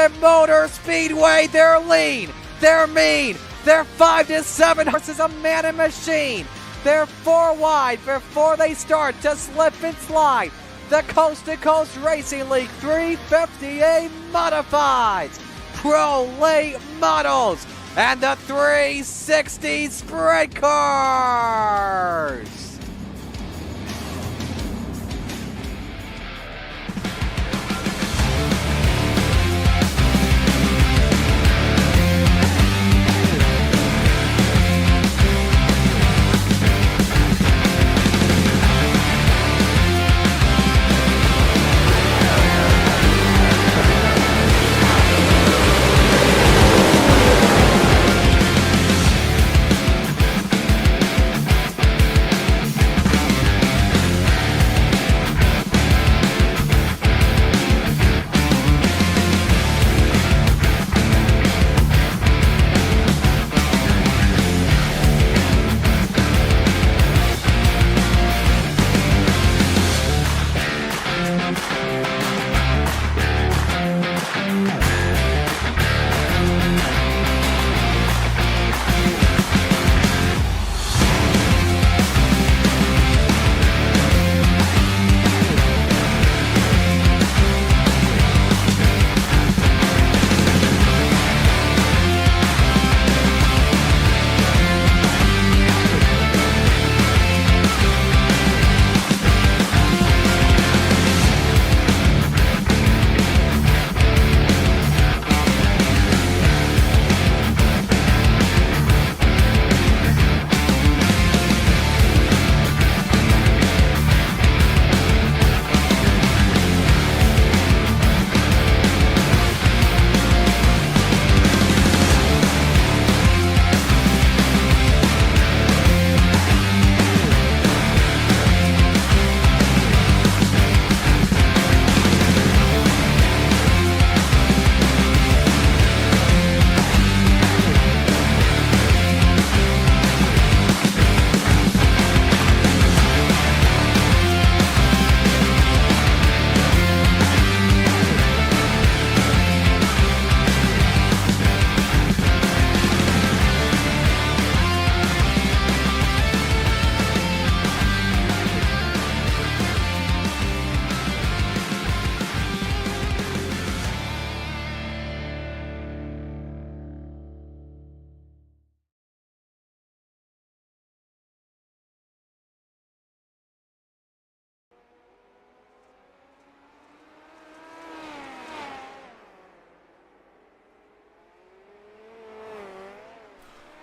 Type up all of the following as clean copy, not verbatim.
Charlotte Motor Speedway. They're lean, they're mean, they're 5 to 7 horses, a man and machine. They're 4 wide before they start to slip and slide. The Coast2Coast Racing League 350A Modifieds, Pro Late Models, and the 360 Sprint Cars.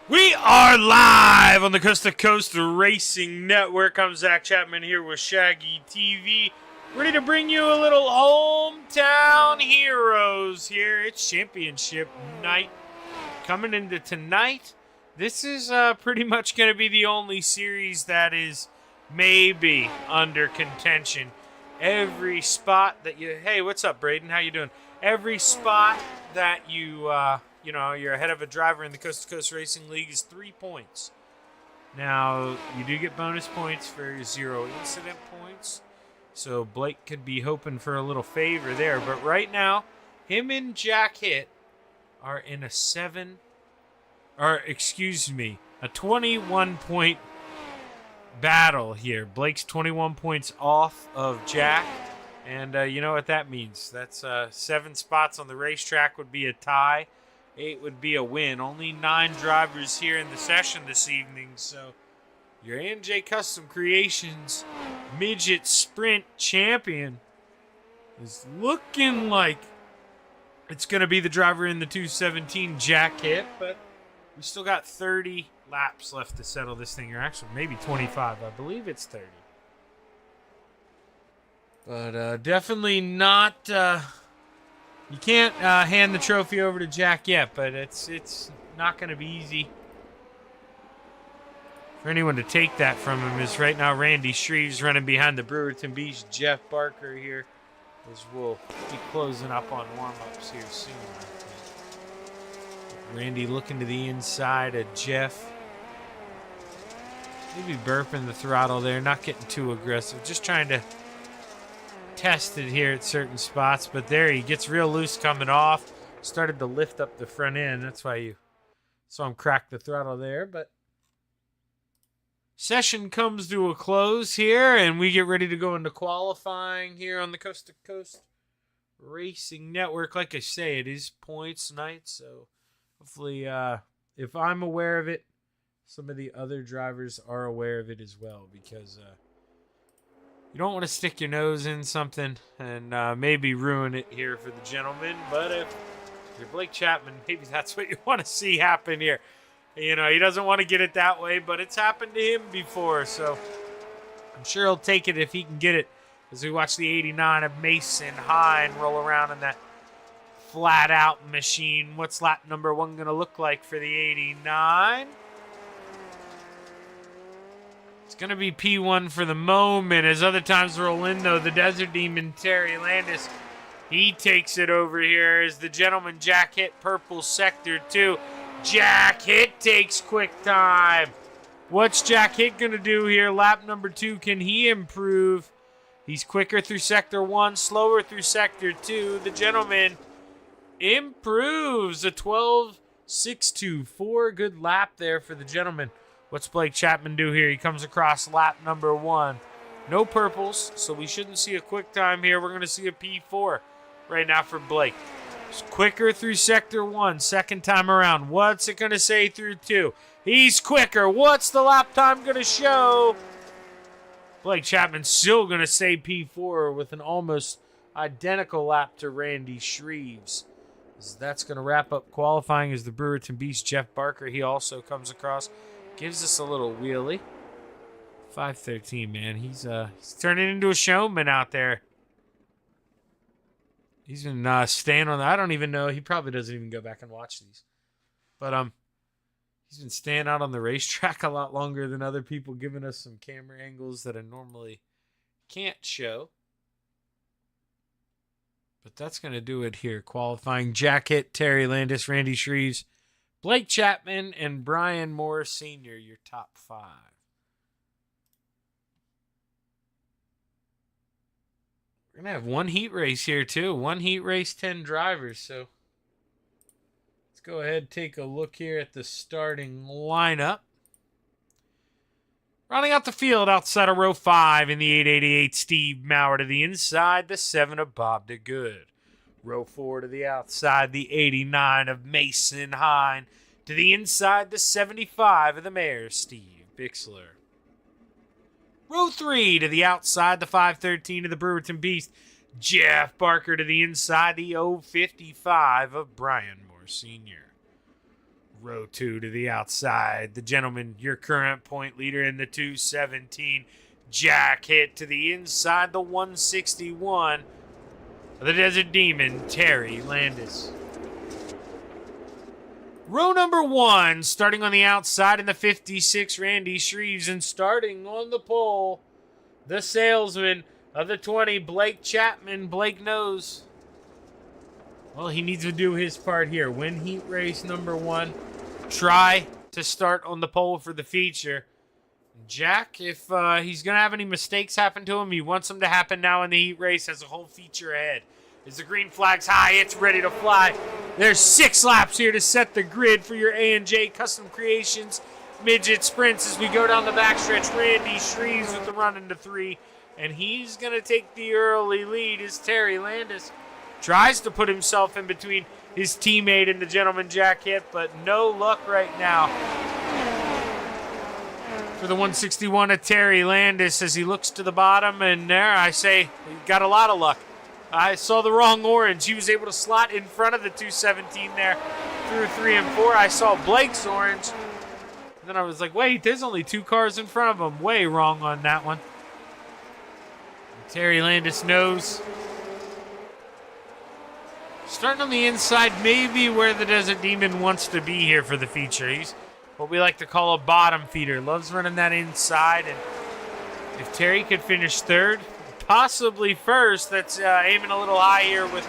We are live on the Coast2Coast Racing Network. I'm Zach Chapman here with Shaggy TV, ready to bring you a little hometown heroes here. It's championship night coming into tonight. This is pretty much going to be the only series that is maybe under contention. Every spot that you... Hey, what's up, Braden? How you doing? Every spot that you're ahead of a driver in the Coast2Coast Racing League is 3 points. Now, you do get bonus points for 0 incident points, so Blake could be hoping for a little favor there. But right now, him and Jack Hitt are in a 21-point battle here. Blake's 21 points off of Jack, and you know what that means. That's 7 spots on the racetrack would be a tie. 8 would be a win. Only 9 drivers here in the session this evening, so your NJ Custom Creations Midget Sprint Champion is looking like it's going to be the driver in the 217, Jack Hitt, but we still got 30 laps left to settle this thing, or actually maybe 25. I believe it's 30. But definitely not... You can't hand the trophy over to Jack yet, but it's not going to be easy for anyone to take that from him. Is right now Randy Shreves running behind the Brewerton Beach. Jeff Barker here, as we'll be closing up on warm-ups here soon. Randy looking to the inside of Jeff. Maybe burping the throttle there, not getting too aggressive, just trying to test it here at certain spots. But there he gets real loose coming off. started to lift up the front end. That's why you saw him crack the throttle there. But session comes to a close here, and we get ready to go into qualifying here on the Coast to Coast Racing Network. Like I say, it is points night, so hopefully if I'm aware of it, some of the other drivers are aware of it as well, because you don't want to stick your nose in something and maybe ruin it here for the gentleman. But if you're Blake Chapman, maybe that's what you want to see happen here. You know, he doesn't want to get it that way, but it's happened to him before, so I'm sure he'll take it if he can get it, as we watch the 89 of Mason Hine roll around in that flat-out machine. What's lap number 1 going to look like for the 89? It's going to be P1 for the moment. As other times roll in, though, the Desert Demon, Terry Landis, he takes it over here as the gentleman Jack Hitt, Purple Sector 2. Jack Hitt takes quick time. What's Jack Hitt going to do here? Lap number 2, can he improve? He's quicker through Sector 1, slower through Sector 2. The gentleman improves a 12.624. Good lap there for the gentleman. What's Blake Chapman do here? He comes across lap number 1. No purples, so we shouldn't see a quick time here. We're going to see a P4 right now for Blake. He's quicker through Sector 1, second time around. What's it going to say through 2? He's quicker. What's the lap time going to show? Blake Chapman's still going to say P4 with an almost identical lap to Randy Shreves. That's going to wrap up qualifying as the Brewerton Beast, Jeff Barker, he also comes across. Gives us a little wheelie. 5:13, man. He's turning into a showman out there. He's been staying on. I don't even know. He probably doesn't even go back and watch these. But he's been staying out on the racetrack a lot longer than other people, giving us some camera angles that I normally can't show. But that's going to do it here. Qualifying: Jack Hitt, Terry Landis, Randy Shreves, Blake Chapman, and Brian Moore Sr., your top 5. We're going to have one heat race here, too. One heat race, 10 drivers. So let's go ahead and take a look here at the starting lineup. Rounding out the field outside of row 5 in the 888, Steve Maurer to the inside, the 7 of Bob DeGood. Row 4 to the outside, the 89 of Mason Hine. To the inside, the 75 of the Mayor, Steve Bixler. Row 3 to the outside, the 513 of the Brewerton Beast, Jeff Barker. To the inside, the 055 of Brian Moore Sr. Row 2 to the outside, the gentleman, your current point leader in the 217, Jack Hitt. To the inside, the 161 of the Desert Demon, Terry Landis. Row number 1, starting on the outside in the 56, Randy Shreves, and starting on the pole, the salesman of the 20, Blake Chapman. Blake knows, well, he needs to do his part here. Win heat race number 1. Try to start on the pole for the feature. Jack, if he's going to have any mistakes happen to him, he wants them to happen now in the heat race as a whole feature ahead. As the green flag's high, it's ready to fly. There's 6 laps here to set the grid for your A&J Custom Creations Midget Sprints as we go down the backstretch. Randy Shreves with the run into 3, and he's going to take the early lead as Terry Landis tries to put himself in between his teammate and the gentleman Jack Hitt, but no luck right now for the 161 of Terry Landis as he looks to the bottom, and there I say he got a lot of luck. I saw the wrong orange. He was able to slot in front of the 217 there through 3 and 4. I saw Blake's orange. And then I was like, wait, there's only 2 cars in front of him. Way wrong on that one. And Terry Landis knows. Starting on the inside, maybe where the Desert Demon wants to be here for the feature. He's what we like to call a bottom feeder. Loves running that inside. And if Terry could finish 3rd, possibly 1st, that's aiming a little high here with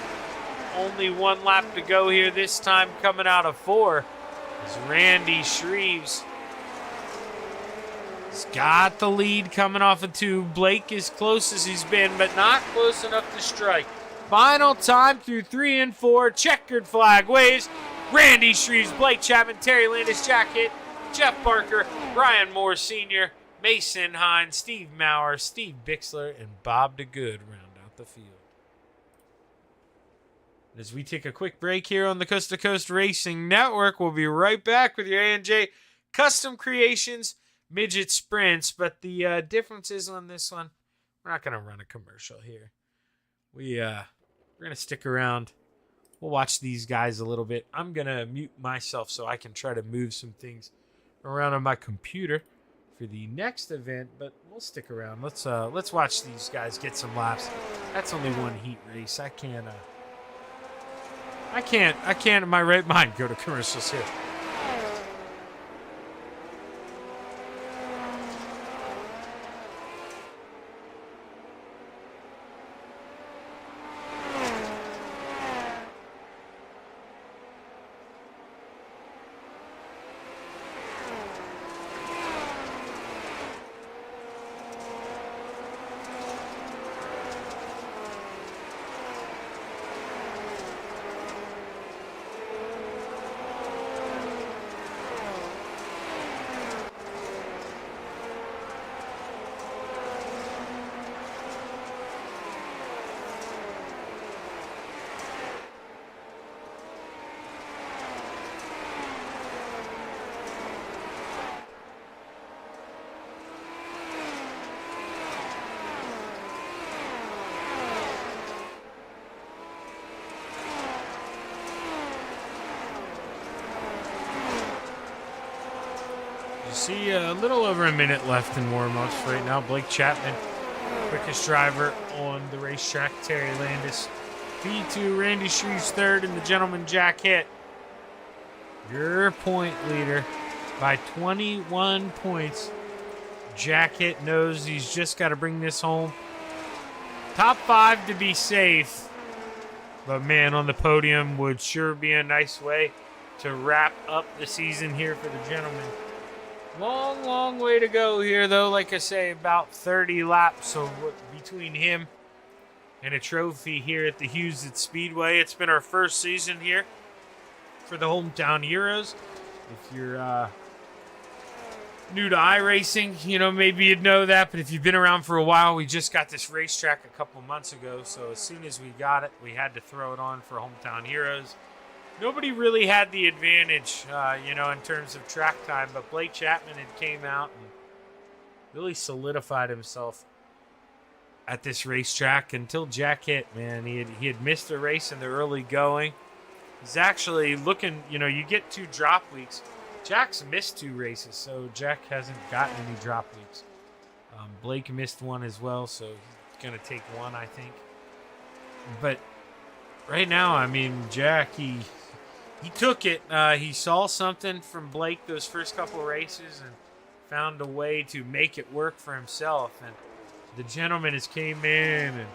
only 1 lap to go here, this time coming out of 4. Is Randy Shreves. He's got the lead coming off of 2. Blake is close as he's been, but not close enough to strike. Final time through 3 and 4. Checkered flag waves. Randy Shreves, Blake Chapman, Terry Landis, Jack Hitt, Jeff Parker, Brian Moore Sr., Mason Hines, Steve Maurer, Steve Bixler, and Bob DeGood round out the field. As we take a quick break here on the Coast to Coast Racing Network, we'll be right back with your A&J Custom Creations Midget Sprints. But the difference is on this one, we're not going to run a commercial here. We're going to stick around. We'll watch these guys a little bit. I'm going to mute myself so I can try to move some things around on my computer for the next event, but we'll stick around. Let's watch these guys get some laps. That's only one heat race. I can't in my right mind go to commercials here. You see a little over a minute left in warm-ups right now. Blake Chapman, quickest driver on the racetrack. Terry Landis, P2, Randy Shreves third, and the gentleman Jack Hitt, your point leader by 21 points. Jack Hitt knows he's just got to bring this home. Top 5 to be safe. But man, on the podium would sure be a nice way to wrap up the season here for the gentleman. Long, long way to go here, though. Like I say, about 30 laps. So between him and a trophy here at the Hughesett Speedway. It's been our first season here for the Hometown Heroes. If you're new to iRacing, maybe you'd know that. But if you've been around for a while, we just got this racetrack a couple months ago. So as soon as we got it, we had to throw it on for Hometown Heroes. Nobody really had the advantage, in terms of track time, but Blake Chapman had came out and really solidified himself at this racetrack until Jack Hitt, man. He had missed a race in the early going. He's actually looking, you get 2 drop weeks. Jack's missed 2 races, so Jack hasn't gotten any drop weeks. Blake missed 1 as well, so he's going to take 1, I think. But right now, Jack, he took it. He saw something from Blake those first couple races and found a way to make it work for himself. And the gentleman has came in and,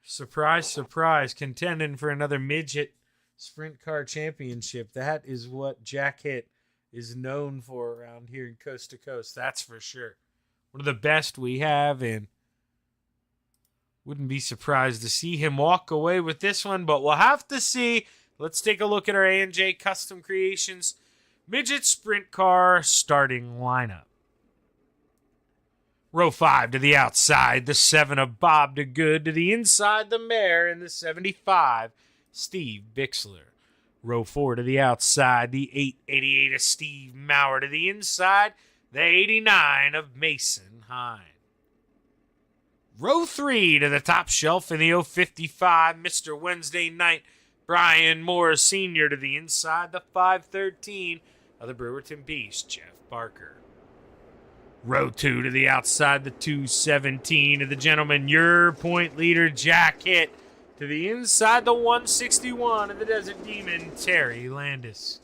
surprise, surprise, contending for another midget sprint car championship. That is what Jack Hitt is known for around here in Coast to Coast. That's for sure. One of the best we have, and wouldn't be surprised to see him walk away with this one, but we'll have to see. Let's take a look at our A&J Custom Creations Midget Sprint Car starting lineup. Row 5 to the outside, the 7 of Bob DeGood. To the inside, the Mare in the 75, Steve Bixler. Row 4 to the outside, the 888 of Steve Maurer. To the inside, the 89 of Mason Hine. Row 3 to the top shelf in the 055, Mr. Wednesday Night, Brian Moore Sr. To the inside, the 513 of the Brewerton Beast, Jeff Barker. Row 2 to the outside, the 217 of the gentleman, your point leader, Jack Hitt. To the inside, the 161 of the Desert Demon, Terry Landis.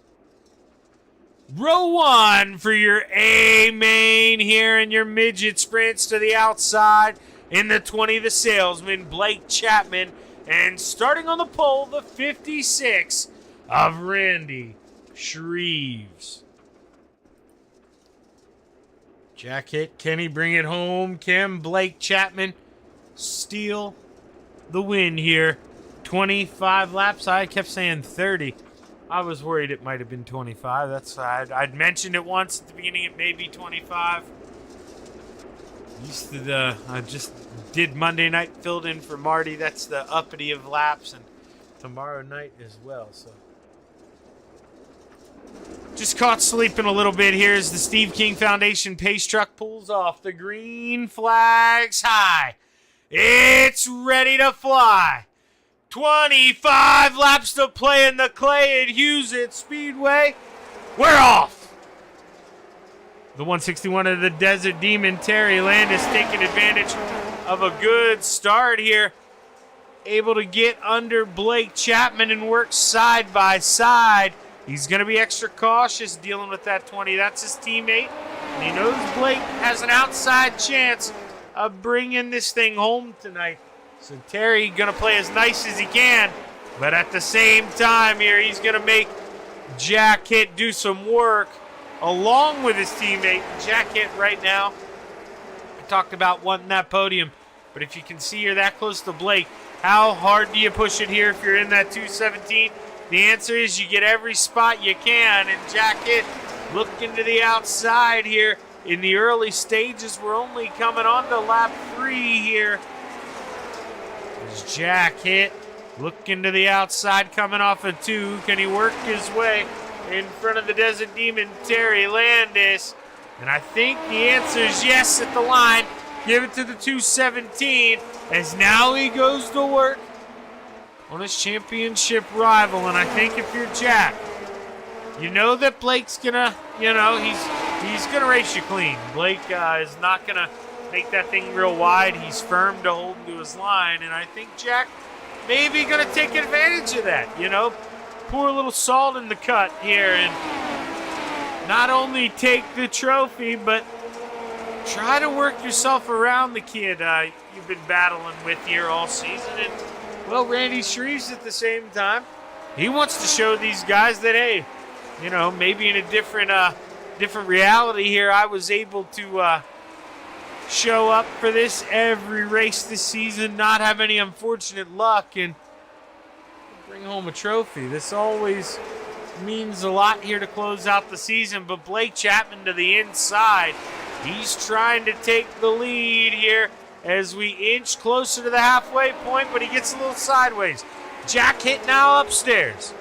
Row 1 for your A main here in your midget sprints. To the outside, in the 20, the salesman, Blake Chapman. And starting on the pole, the 56 of Randy Shreves. Jack Hitt, can he bring it home? Can Blake Chapman steal the win here. 25 laps. I kept saying 30. I was worried it might have been 25. That's I'd mentioned it once at the beginning. It may be 25. I just did Monday night, filled in for Marty. That's the uppity of laps, and tomorrow night as well. So just caught sleeping a little bit here as the Steve King Foundation pace truck pulls off. The green flag's high. It's ready to fly. 25 laps to play in the Clay at Hewsett Speedway. We're off. The 161 of the Desert Demon, Terry Landis, taking advantage of a good start here. Able to get under Blake Chapman and work side by side. He's going to be extra cautious dealing with that 20. That's his teammate. And he knows Blake has an outside chance of bringing this thing home tonight. So Terry going to play as nice as he can. But at the same time here, he's going to make Jack Hitt do some work along with his teammate. Jack Hitt right now, I talked about wanting that podium. But if you can see you're that close to Blake, how hard do you push it here if you're in that 217? The answer is you get every spot you can. And Jack Hitt looking to the outside here in the early stages. We're only coming on to lap 3 here. As Jack Hitt looking to the outside, coming off a 2. Can he work his way in front of the Desert Demon, Terry Landis? And I think the answer is yes at the line. Give it to the 217 as now he goes to work on his championship rival. And I think if you're Jack, you know that Blake's gonna, he's gonna race you clean. Blake is not gonna make that thing real wide. He's firm to hold to his line, and I think Jack maybe gonna take advantage of that. Pour a little salt in the cut here and not only take the trophy, but try to work yourself around the kid you've been battling with here all season. And well, Randy Shreves at the same time, he wants to show these guys that, hey, maybe in a different reality here, I was able to show up for this every race this season, not have any unfortunate luck, and bring home a trophy. This always means a lot here to close out the season, but Blake Chapman to the inside. He's trying to take the lead here as we inch closer to the halfway point, but he gets a little sideways. Jack Hitt now upstairs.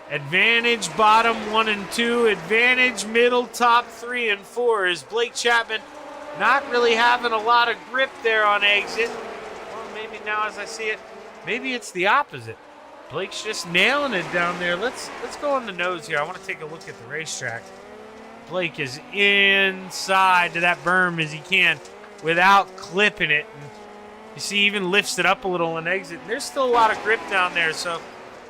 Advantage bottom 1 and 2. Advantage middle, top 3 and 4 is Blake Chapman not really having a lot of grip there on exit. Well, maybe now as I see it, maybe it's the opposite. Blake's just nailing it down there. Let's go on the nose here. I want to take a look at the racetrack. Blake is inside to that berm as he can without clipping it. And you see, he even lifts it up a little on exit. There's still a lot of grip down there, so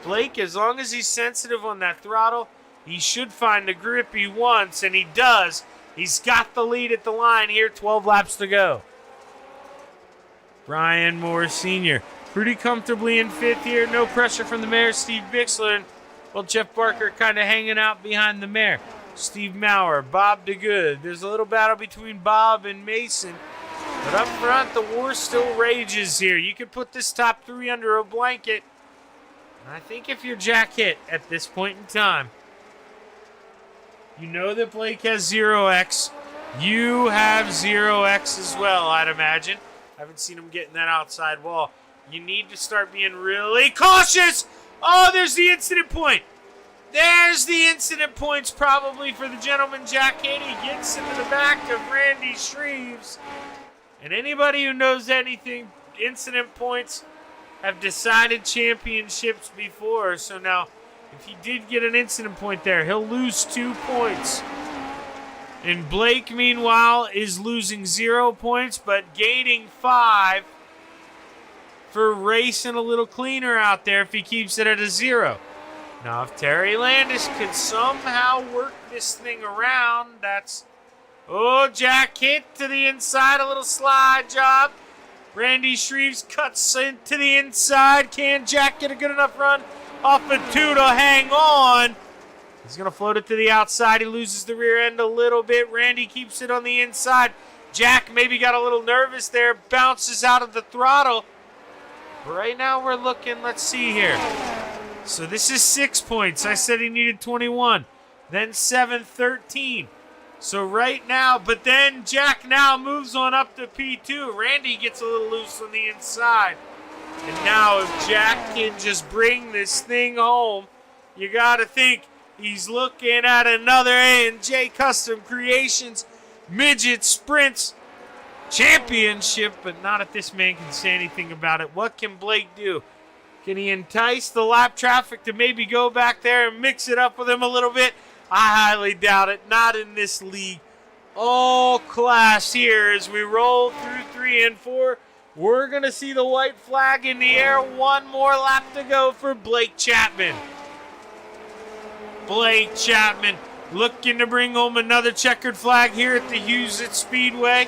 Blake, as long as he's sensitive on that throttle, he should find the grip he wants, and he does. He's got the lead at the line here, 12 laps to go. Brian Moore Sr. pretty comfortably in 5th here. No pressure from the mare, Steve Bixler. And, well, Jeff Barker kind of hanging out behind the mare. Steve Maurer, Bob DeGood. There's a little battle between Bob and Mason. But up front, the war still rages here. You could put this top 3 under a blanket. And I think if you're Jack Hitt at this point in time, you know that Blake has 0x. You have 0x as well, I'd imagine. I haven't seen him getting that outside wall. You need to start being really cautious. Oh, there's the incident point. There's the incident points probably for the gentleman Jack Hitt. He gets into the back of Randy Shreves. And anybody who knows anything, incident points have decided championships before. So now, if he did get an incident point there, he'll lose 2 points. And Blake, meanwhile, is losing 0 points, but gaining 5 for racing a little cleaner out there if he keeps it at a 0. Now, if Terry Landis could somehow work this thing around, that's... Oh, Jack Hitt to the inside, a little slide job. Randy Shreves cuts into the inside. Can Jack get a good enough run off a 2 to hang on? He's going to float it to the outside. He loses the rear end a little bit. Randy keeps it on the inside. Jack maybe got a little nervous there, bounces out of the throttle. But right now we're looking, let's see here. So this is 6 points. I said he needed 21. Then 7, 13. So right now, but then Jack now moves on up to P2. Randy gets a little loose on the inside. And now if Jack can just bring this thing home, you got to think he's looking at another A&J Custom Creations Midget Sprints Championship, but not if this man can say anything about it. What can Blake do? Can he entice the lap traffic to maybe go back there and mix it up with him a little bit? I highly doubt it. Not in this league. All class here as we roll through 3 and 4. We're going to see the white flag in the air. One more lap to go for Blake Chapman. Blake Chapman looking to bring home another checkered flag here at the Huset Speedway.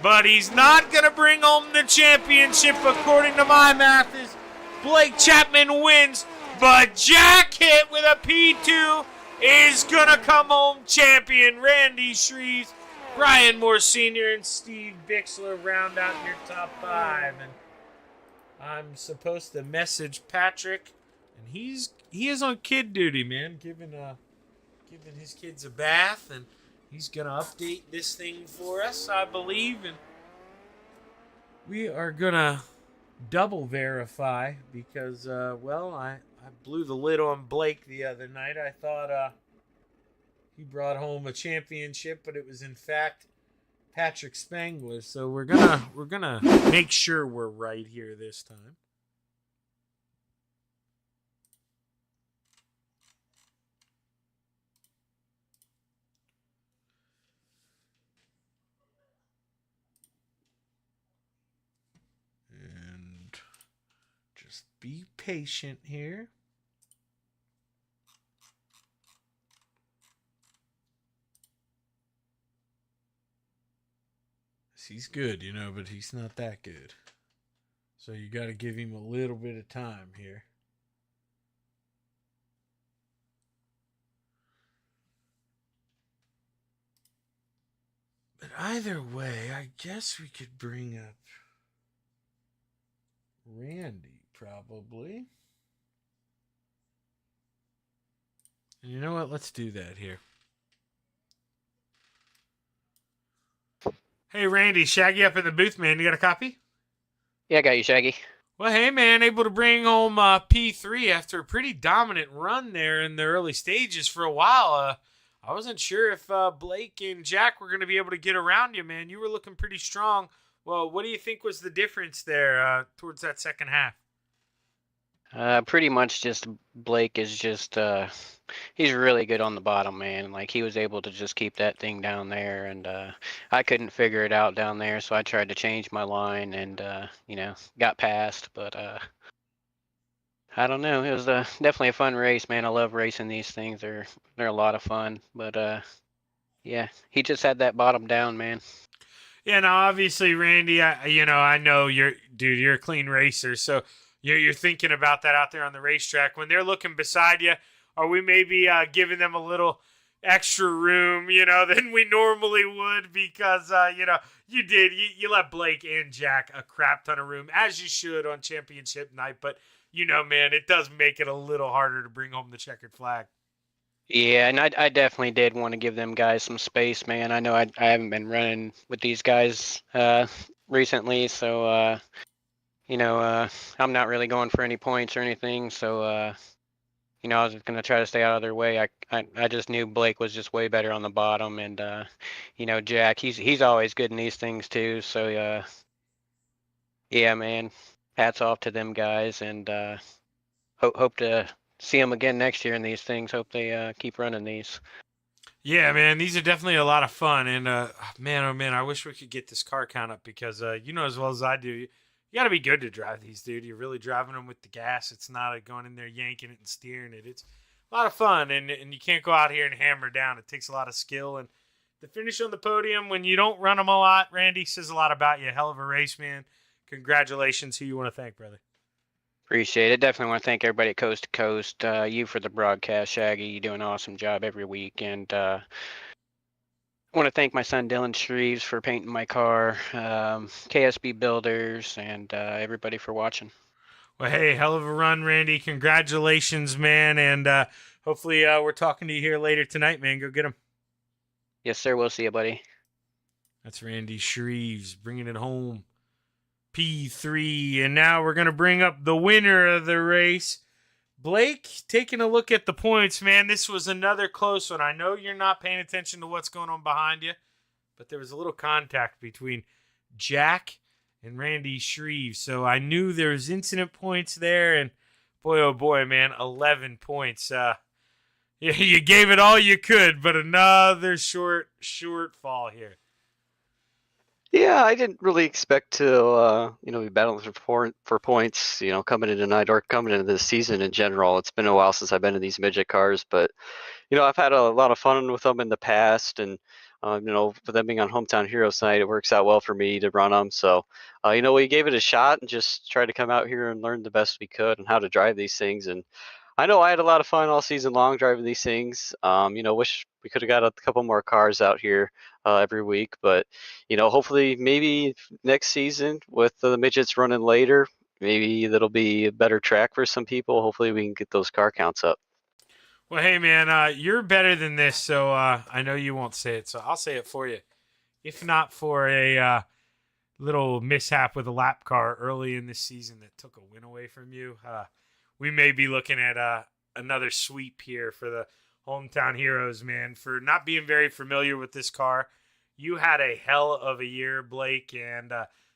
But he's not going to bring home the championship according to my math. Blake Chapman wins, but Jack hit with a P2 is going to come home champion. Randy Shreves, Brian Moore Sr., and Steve Bixler round out your top 5. And I'm supposed to message Patrick, and he is on kid duty, man, giving his kids a bath, and he's going to update this thing for us, I believe. And we are going to double verify because, I blew the lid on Blake the other night. I thought he brought home a championship, but it was in fact Patrick Spangler. So we're gonna make sure we're right here this time. And just be patient here. He's good, but he's not that good. So you got to give him a little bit of time here. But either way, I guess we could bring up Randy, probably. And you know what? Let's do that here. Hey, Randy, Shaggy up in the booth, man. You got a copy? Yeah, I got you, Shaggy. Well, hey, man, able to bring home P3 after a pretty dominant run there in the early stages for a while. I wasn't sure if Blake and Jack were going to be able to get around you, man. You were looking pretty strong. Well, what do you think was the difference there towards that second half? Pretty much just Blake is just he's really good on the bottom, man. Like he was able to just keep that thing down there, and I couldn't figure it out down there, so I tried to change my line and got past, but I don't know. It was definitely a fun race, man. I love racing these things. They're a lot of fun, but yeah, he just had that bottom down, man. Yeah, now obviously, Randy, I know you're a clean racer, so you're thinking about that out there on the racetrack. When they're looking beside you, are we maybe giving them a little extra room, than we normally would? Because, you let Blake and Jack a crap ton of room, as you should on championship night. But, man, it does make it a little harder to bring home the checkered flag. Yeah, and I definitely did want to give them guys some space, man. I know I haven't been running with these guys recently, so I'm not really going for any points or anything. So I was just gonna try to stay out of their way. I just knew Blake was just way better on the bottom, and Jack, he's always good in these things too. So yeah, man, hats off to them guys, and hope to see them again next year in these things. Hope they keep running these. Yeah, man, these are definitely a lot of fun. And man, oh man, I wish we could get this car count up because as well as I do, you got to be good to drive these, dude. You're really driving them with the gas. It's not like going in there yanking it and steering it. It's a lot of fun, and you can't go out here and hammer down. It takes a lot of skill, and to finish on the podium when you don't run them a lot, Randy, says a lot about you. Hell of a race, man. Congratulations. Who you want to thank, brother? Appreciate it. Definitely want to thank everybody at Coast to Coast. You for the broadcast, Shaggy. You do an awesome job every week, and want to thank my son Dylan Shreves for painting my car, KSB Builders, and everybody for watching. Well, hey, hell of a run, Randy. Congratulations, man. And hopefully we're talking to you here later tonight, man. Go get him. Yes, sir. We'll see you, buddy. That's Randy Shreves bringing it home. P3. And now we're going to bring up the winner of the race. Blake, taking a look at the points, man, this was another close one. I know you're not paying attention to what's going on behind you, but there was a little contact between Jack and Randy Shreves. So I knew there was incident points there, and boy, oh boy, man, 11 points. You gave it all you could, but another short fall here. Yeah, I didn't really expect to, be battling for points, coming into tonight or coming into this season in general. It's been a while since I've been in these midget cars, but, I've had a lot of fun with them in the past, and, for them being on Hometown Heroes tonight, it works out well for me to run them. So, we gave it a shot and just tried to come out here and learn the best we could on how to drive these things. And I know I had a lot of fun all season long driving these things. Wish we could have got a couple more cars out here every week, but hopefully maybe next season with the midgets running later, maybe that'll be a better track for some people. Hopefully we can get those car counts up. Well, hey, man, you're better than this, so I know you won't say it, so I'll say it for you. If not for a little mishap with a lap car early in this season that took a win away from you, we may be looking at another sweep here for the Hometown Heroes, man. For not being very familiar with this car, you had a hell of a year, Blake, and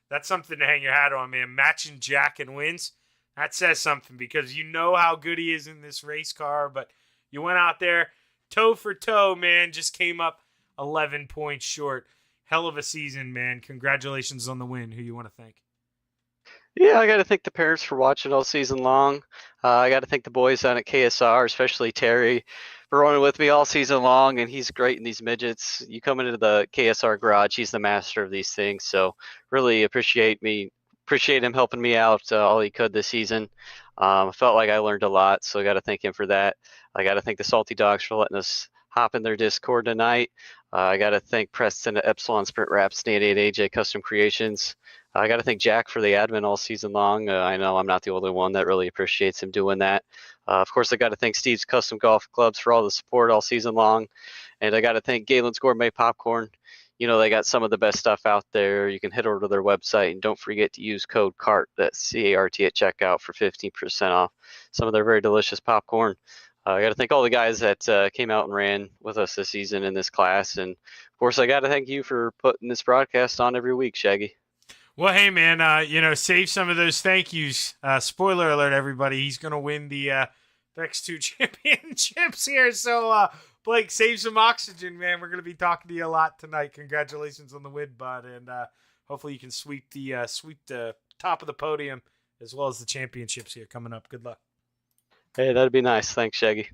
that's something to hang your hat on, man. Matching Jack and wins, that says something because you know how good he is in this race car, but you went out there toe for toe, man, just came up 11 points short. Hell of a season, man. Congratulations on the win. Who you want to thank? Yeah, I got to thank the parents for watching all season long. I got to thank the boys down at KSR, especially Terry, for running with me all season long, and he's great in these midgets. You come into the KSR garage, he's the master of these things, so really appreciate him helping me out all he could this season. I felt like I learned a lot, so I got to thank him for that. I got to thank the Salty Dogs for letting us hop in their Discord tonight. I got to thank Preston at Epsilon Sprint Wraps and 88 AJ Custom Creations. I got to thank Jack for the admin all season long. I know I'm not the only one that really appreciates him doing that. Of course, I got to thank Steve's Custom Golf Clubs for all the support all season long. And I got to thank Galen's Gourmet Popcorn. They got some of the best stuff out there. You can head over to their website and don't forget to use code CART, that's CART at checkout, for 15% off some of their very delicious popcorn. I got to thank all the guys that came out and ran with us this season in this class. And of course, I got to thank you for putting this broadcast on every week, Shaggy. Well, hey, man, save some of those thank yous. Spoiler alert, everybody. He's going to win the X2 championships here. So, Blake, save some oxygen, man. We're going to be talking to you a lot tonight. Congratulations on the win, bud. And hopefully you can sweep the top of the podium as well as the championships here coming up. Good luck. Hey, that'd be nice. Thanks, Shaggy.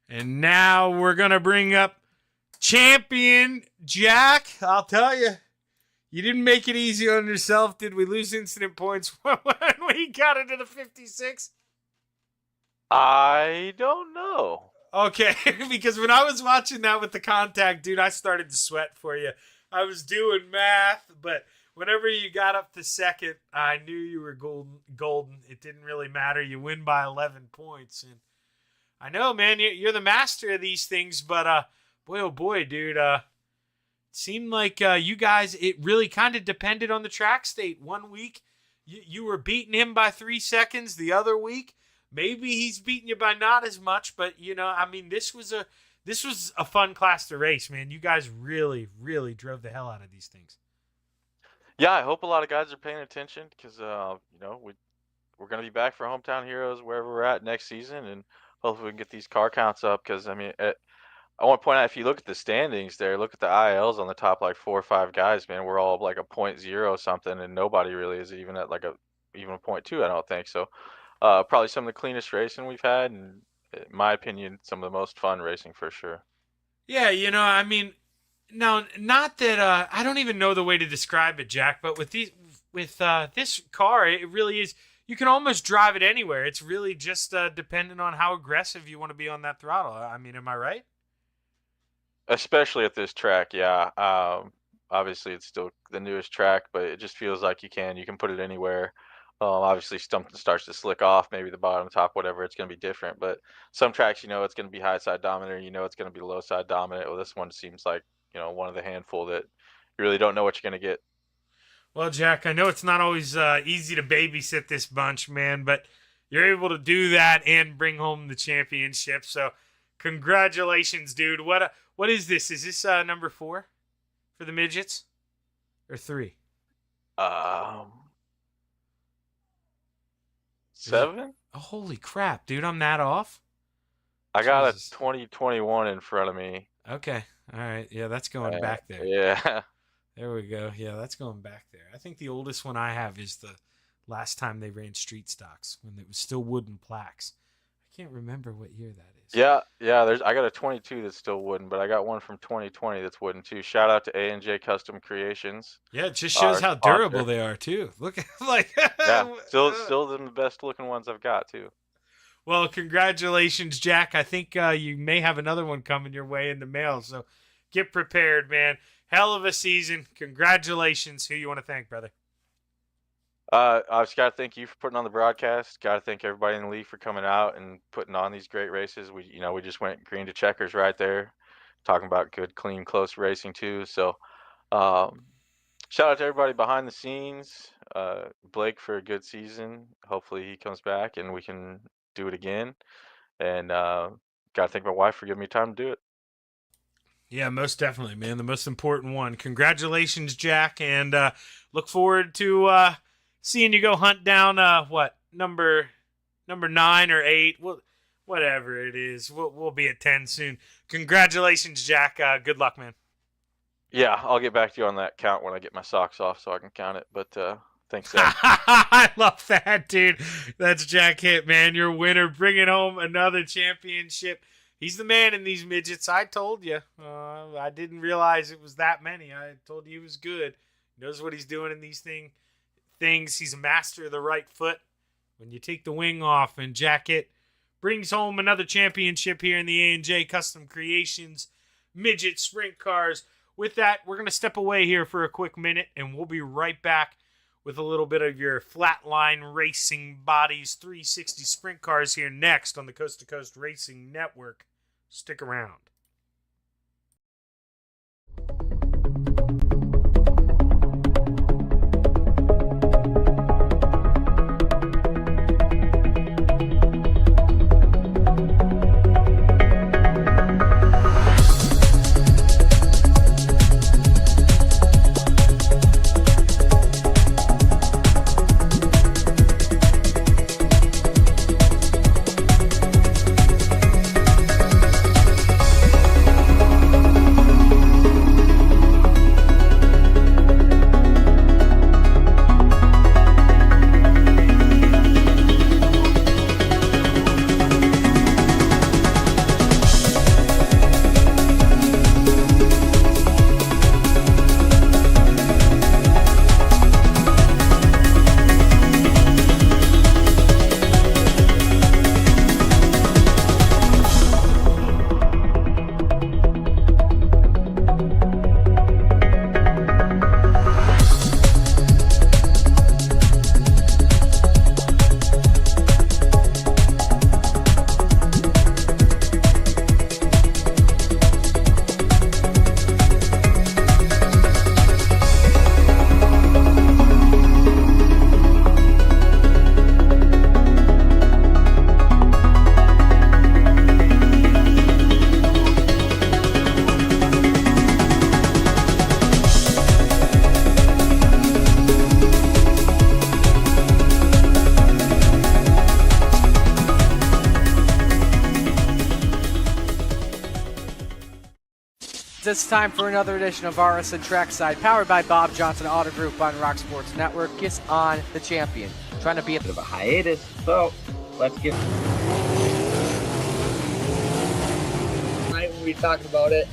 And now we're going to bring up champion Jack. I'll tell you. You didn't make it easy on yourself. Did we lose incident points when we got into the 56? I don't know. Okay, because when I was watching that with the contact, dude, I started to sweat for you. I was doing math, but whenever you got up to second, I knew you were golden. It didn't really matter. You win by 11 points. And I know, man, you're the master of these things, but boy, oh boy, dude, seemed like you guys, it really kind of depended on the track state. One week, you were beating him by 3 seconds. The other week, maybe he's beating you by not as much. But, this was a fun class to race, man. You guys really, really drove the hell out of these things. Yeah, I hope a lot of guys are paying attention because, we're going to be back for Hometown Heroes wherever we're at next season. And hopefully we can get these car counts up because, I want to point out, if you look at the standings there, look at the ILs on the top, like 4 or 5 guys, man, we're all like a 0.0 something, and nobody really is even at even a 0.2, I don't think. So probably some of the cleanest racing we've had, and in my opinion, some of the most fun racing for sure. Yeah, no, not that I don't even know the way to describe it, Jack, but with this car, it really is, you can almost drive it anywhere. It's really just dependent on how aggressive you want to be on that throttle. Am I right? especially at this track. Yeah. Obviously, it's still the newest track, but it just feels like you can put it anywhere. Obviously, something starts to slick off, maybe the bottom, top, whatever. It's going to be different. But some tracks, it's going to be high side dominant. It's going to be low side dominant. Well, this one seems like one of the handful that you really don't know what you're going to get. Well, Jack, I know it's not always easy to babysit this bunch, man, but you're able to do that and bring home the championship. So, congratulations, dude. What is this? Is this number 4 for the midgets or 3? 7. Oh, holy crap, dude! I'm that off. I got Jesus. a 2021 in front of me. Okay, all right, yeah, that's going back there. Yeah. There we go. Yeah, that's going back there. I think the oldest one I have is the last time they ran street stocks when it was still wooden plaques. I can't remember what year that is. Yeah. I got a 22 that's still wooden, but I got one from 2020 that's wooden too. Shout out to A&J Custom Creations. Yeah, it just shows how durable they are too. Look, like yeah, still the best looking ones I've got too. Well, congratulations, Jack. I think you may have another one coming your way in the mail, so get prepared, man. Hell of a season. Congratulations. Who you want to thank, brother? I just got to thank you for putting on the broadcast. Got to thank everybody in the league for coming out and putting on these great races. We just went green to checkers right there, talking about good, clean, close racing too. So, shout out to everybody behind the scenes. Blake for a good season. Hopefully he comes back and we can do it again. And got to thank my wife for giving me time to do it. Yeah, most definitely, man. The most important one. Congratulations, Jack, and look forward to seeing you go hunt down number 9 or 8, whatever it is. We'll be at 10 soon. Congratulations, Jack. Good luck, man. Yeah, I'll get back to you on that count when I get my socks off so I can count it. But thanks, Zach. I love that, dude. That's Jack Hitt, man. Your winner, bringing home another championship. He's the man in these midgets. I told you. I didn't realize it was that many. I told you he was good. He knows what he's doing in these things. He's a master of the right foot. When you take the wing off, and Jack Hitt brings home another championship here in the A&J Custom Creations Midget Sprint Cars. With that, we're going to step away here for a quick minute, and we'll be right back with a little bit of your Flatline Racing Bodies 360 Sprint Cars here next on the Coast2Coast Racing Network. Stick around. It's time for another edition of RSN Trackside, powered by Bob Johnson Auto Group on Rock Sports Network. Kiss on the champion. Trying to be a bit of a hiatus, so let's get right when we talked about it.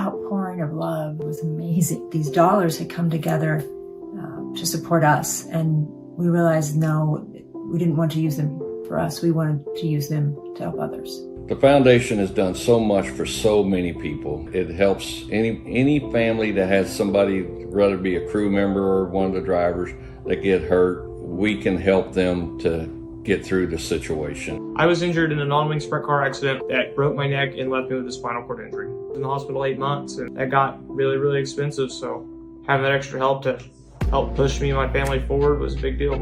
outpouring of love was amazing. These dollars had come together to support us, and we realized, no, we didn't want to use them for us. We wanted to use them to help others. The foundation has done so much for so many people. It helps any family that has somebody, whether it be a crew member or one of the drivers, that get hurt. We can help them to get through the situation. I was injured in a non-wing sprint car accident that broke my neck and left me with a spinal cord injury. I was in the hospital 8 months, and that got really, really expensive. So having that extra help to help push me and my family forward was a big deal.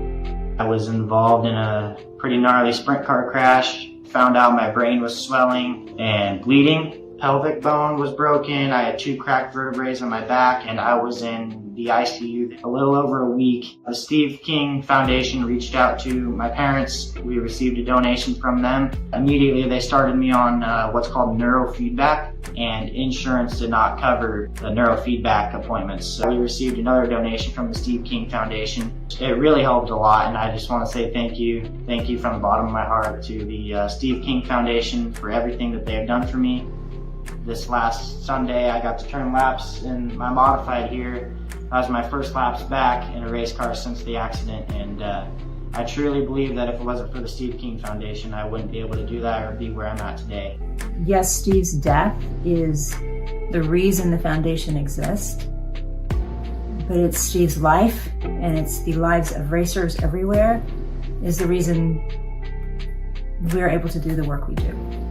I was involved in a pretty gnarly sprint car crash. Found out my brain was swelling and bleeding. Pelvic bone was broken. I had 2 cracked vertebrae on my back, and I was in the ICU a little over a week. The Steve King Foundation reached out to my parents. We received a donation from them. Immediately they started me on what's called neurofeedback, and insurance did not cover the neurofeedback appointments. So we received another donation from the Steve King Foundation. It really helped a lot, and I just want to say thank you. Thank you from the bottom of my heart to the Steve King Foundation for everything that they have done for me. This last Sunday, I got to turn laps in my modified here. That was my first laps back in a race car since the accident, and I truly believe that if it wasn't for the Steve King Foundation, I wouldn't be able to do that or be where I'm at today. Yes, Steve's death is the reason the foundation exists, but it's Steve's life, and it's the lives of racers everywhere, is the reason we're able to do the work we do.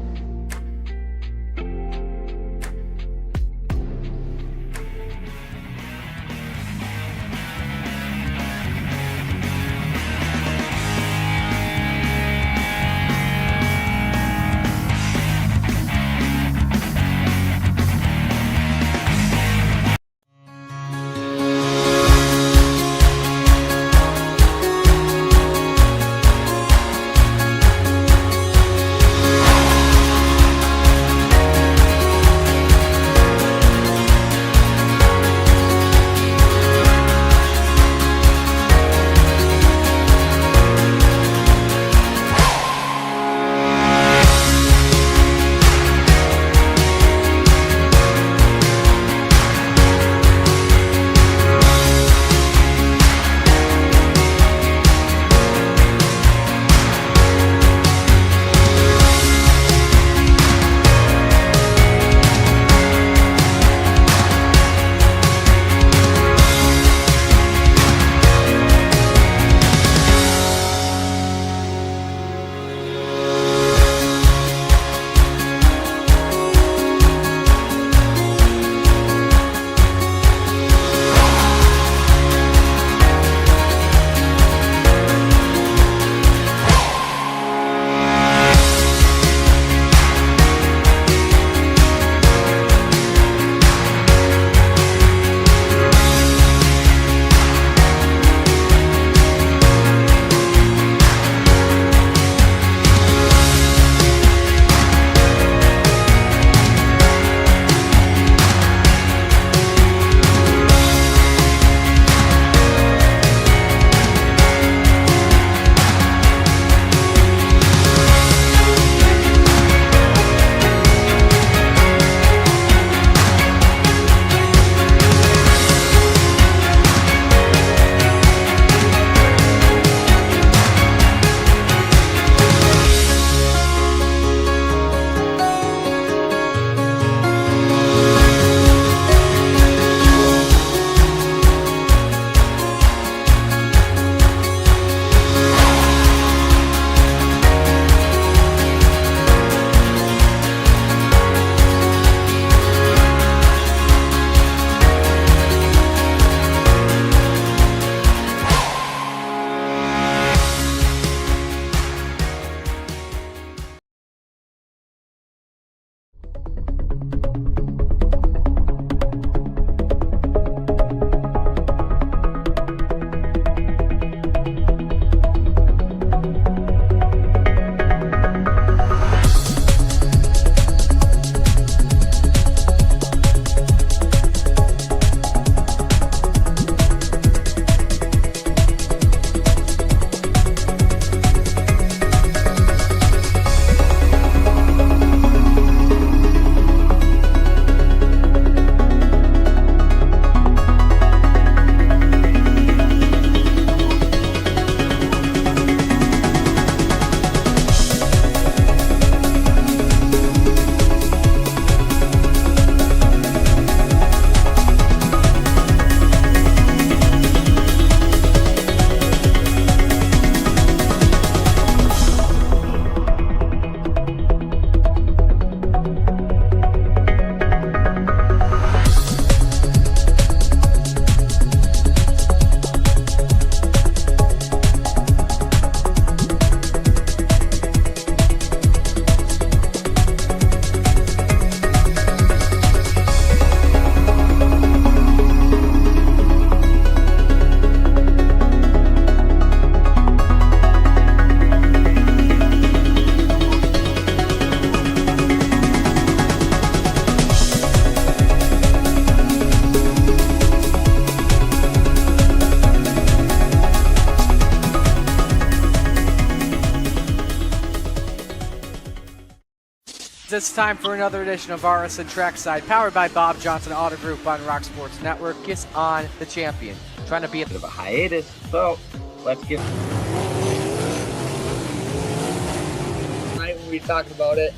it's time for another edition of RSN Trackside, powered by Bob Johnson Auto Group on Rock Sports Network. Kiss on the champion. Trying to be a bit of a hiatus, so let's get right when we talked about it.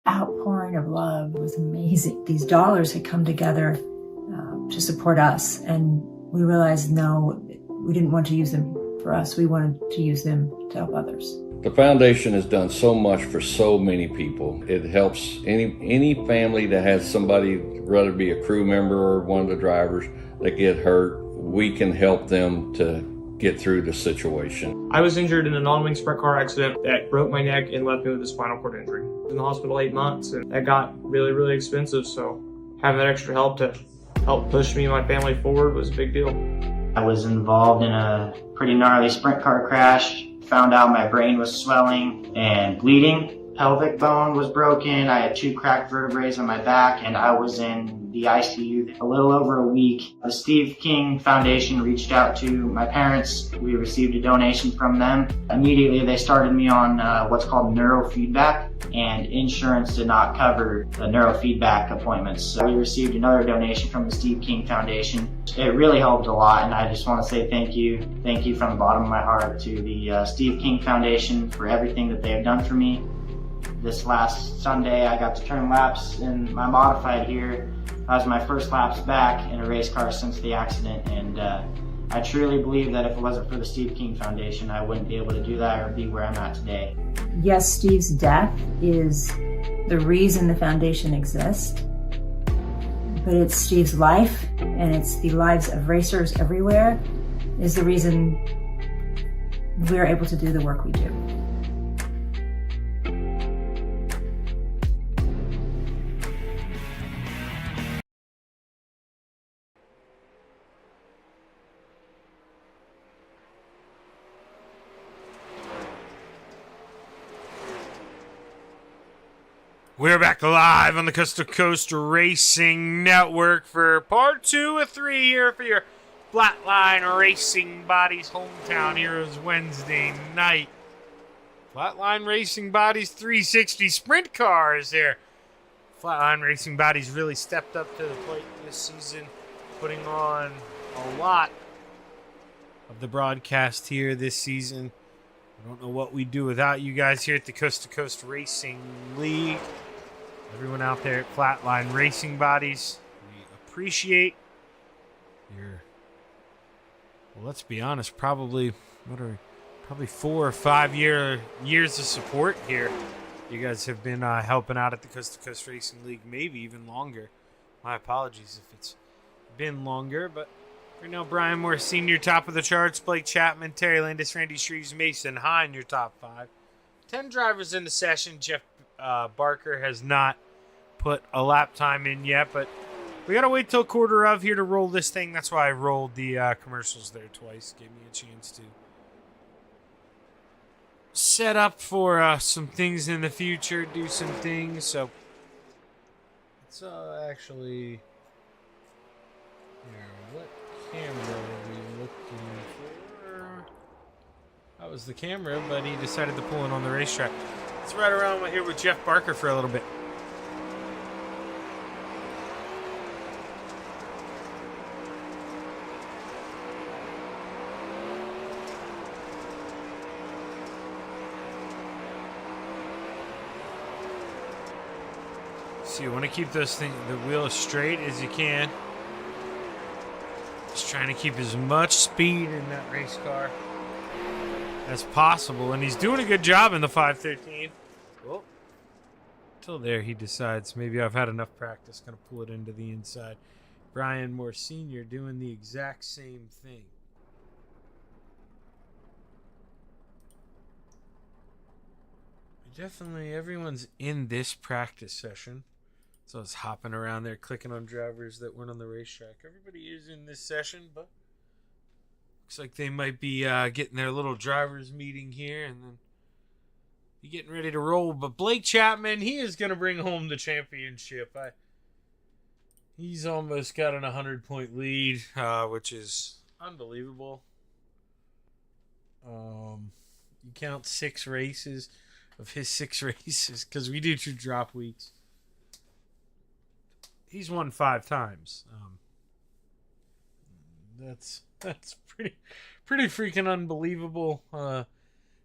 Outpouring of love was amazing. These dollars had come together to support us, and we realized no, we didn't want to use them for us. We wanted to use them to help others. The foundation has done so much for so many people. It helps any family that has somebody, whether it be a crew member or one of the drivers, that get hurt. We can help them to get through the situation. I was injured in a non-wing sprint car accident that broke my neck and left me with a spinal cord injury. I was in the hospital 8 months, and that got really, really expensive, so having that extra help to help push me and my family forward was a big deal. I was involved in a pretty gnarly sprint car crash. Found out my brain was swelling and bleeding. Pelvic bone was broken. I had 2 cracked vertebrae on my back, and I was in the ICU a little over a week. The Steve King Foundation reached out to my parents. We received a donation from them. Immediately they started me on what's called neurofeedback, and insurance did not cover the neurofeedback appointments. So we received another donation from the Steve King Foundation. It really helped a lot, and I just want to say thank you. Thank you from the bottom of my heart to the Steve King Foundation for everything that they have done for me. This last Sunday, I got to turn laps in my modified here. That was my first laps back in a race car since the accident, and I truly believe that if it wasn't for the Steve King Foundation, I wouldn't be able to do that or be where I'm at today. Yes, Steve's death is the reason the foundation exists, but it's Steve's life, and it's the lives of racers everywhere, is the reason we're able to do the work we do. We're back live on the Coast2Coast Racing Network for part 2 of 3 here for your Flatline Racing Bodies Hometown Heroes Wednesday night. Flatline Racing Bodies 360 sprint cars here. Flatline Racing Bodies really stepped up to the plate this season, putting on a lot of the broadcast here this season. I don't know what we'd do without you guys here at the Coast2Coast Racing League. Everyone out there at Flatline Racing Bodies, we appreciate your, well, let's be honest, probably 4 or 5 years of support here. You guys have been helping out at the Coast2Coast Racing League, maybe even longer. My apologies if it's been longer, but Right now, Brian Moore Sr. top of the charts. Blake Chapman, Terry Landis, Randy Shreves, Mason Hine, your top 5. 10 drivers in the session. Jeff Barker has not put a lap time in yet, but we got to wait till quarter of here to roll this thing. That's why I rolled the commercials there twice. Gave me a chance to set up for some things in the future, do some things. So let's actually... Here, what camera are we looking for? That was the camera, but he decided to pull it on the racetrack. Let's ride around here with Jeff Barker for a little bit. So you want to keep the wheels straight as you can. Just trying to keep as much speed in that race car as possible. And he's doing a good job in the 513. Well, till there he decides, maybe I've had enough practice. Going to pull it into the inside. Brian Moore Sr. doing the exact same thing. Definitely everyone's in this practice session. So I was hopping around there, clicking on drivers that weren't on the racetrack. Everybody is in this session, but looks like they might be getting their little drivers meeting here and then be getting ready to roll. But Blake Chapman, he is going to bring home the championship. He's almost got an 100-point lead, which is unbelievable. You count 6 races of his 6 races because we do 2 drop weeks. He's won 5 times. That's pretty freaking unbelievable.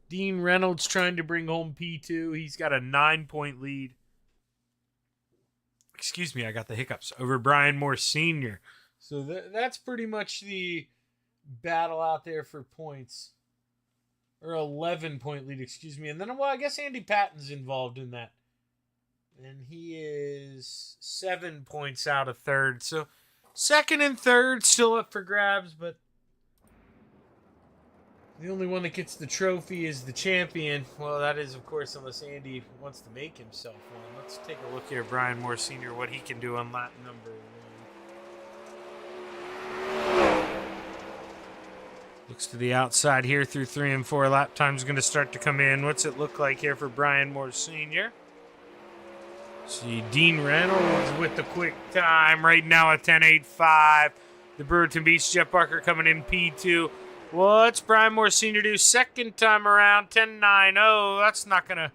Dean Reynolds trying to bring home P2. He's got a 9-point lead. Excuse me, I got the hiccups. Over Brian Moore Sr. So that's pretty much the battle out there for points. Or 11-point lead, excuse me. And then, well, I guess Andy Patton's involved in that. And he is 7 points out of third. So second and third still up for grabs, but the only one that gets the trophy is the champion. Well, that is, of course, unless Andy wants to make himself one. Let's take a look here, Brian Moore Sr., what he can do on lap number 1. Looks to the outside here through 3 and 4. Lap time's going to start to come in. What's it look like here for Brian Moore Sr.? See, Dean Reynolds with the quick time right now at 10.85. The Brewerton Beach, Jeff Barker coming in P2. What's Brian Moore Sr. do second time around? 10.90. That's not going to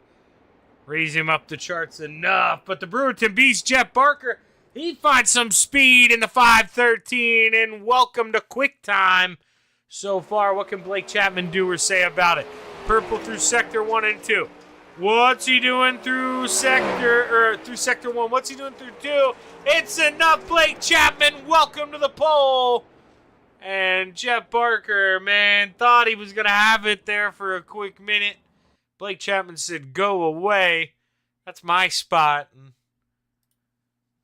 raise him up the charts enough. But the Brewerton Beach, Jeff Barker, he finds some speed in the 5.13. And welcome to quick time so far. What can Blake Chapman do or say about it? Purple through sector 1 and 2. What's he doing through sector 1? What's he doing through 2? It's enough, Blake Chapman. Welcome to the pole. And Jeff Barker, man, thought he was going to have it there for a quick minute. Blake Chapman said, go away. That's my spot. And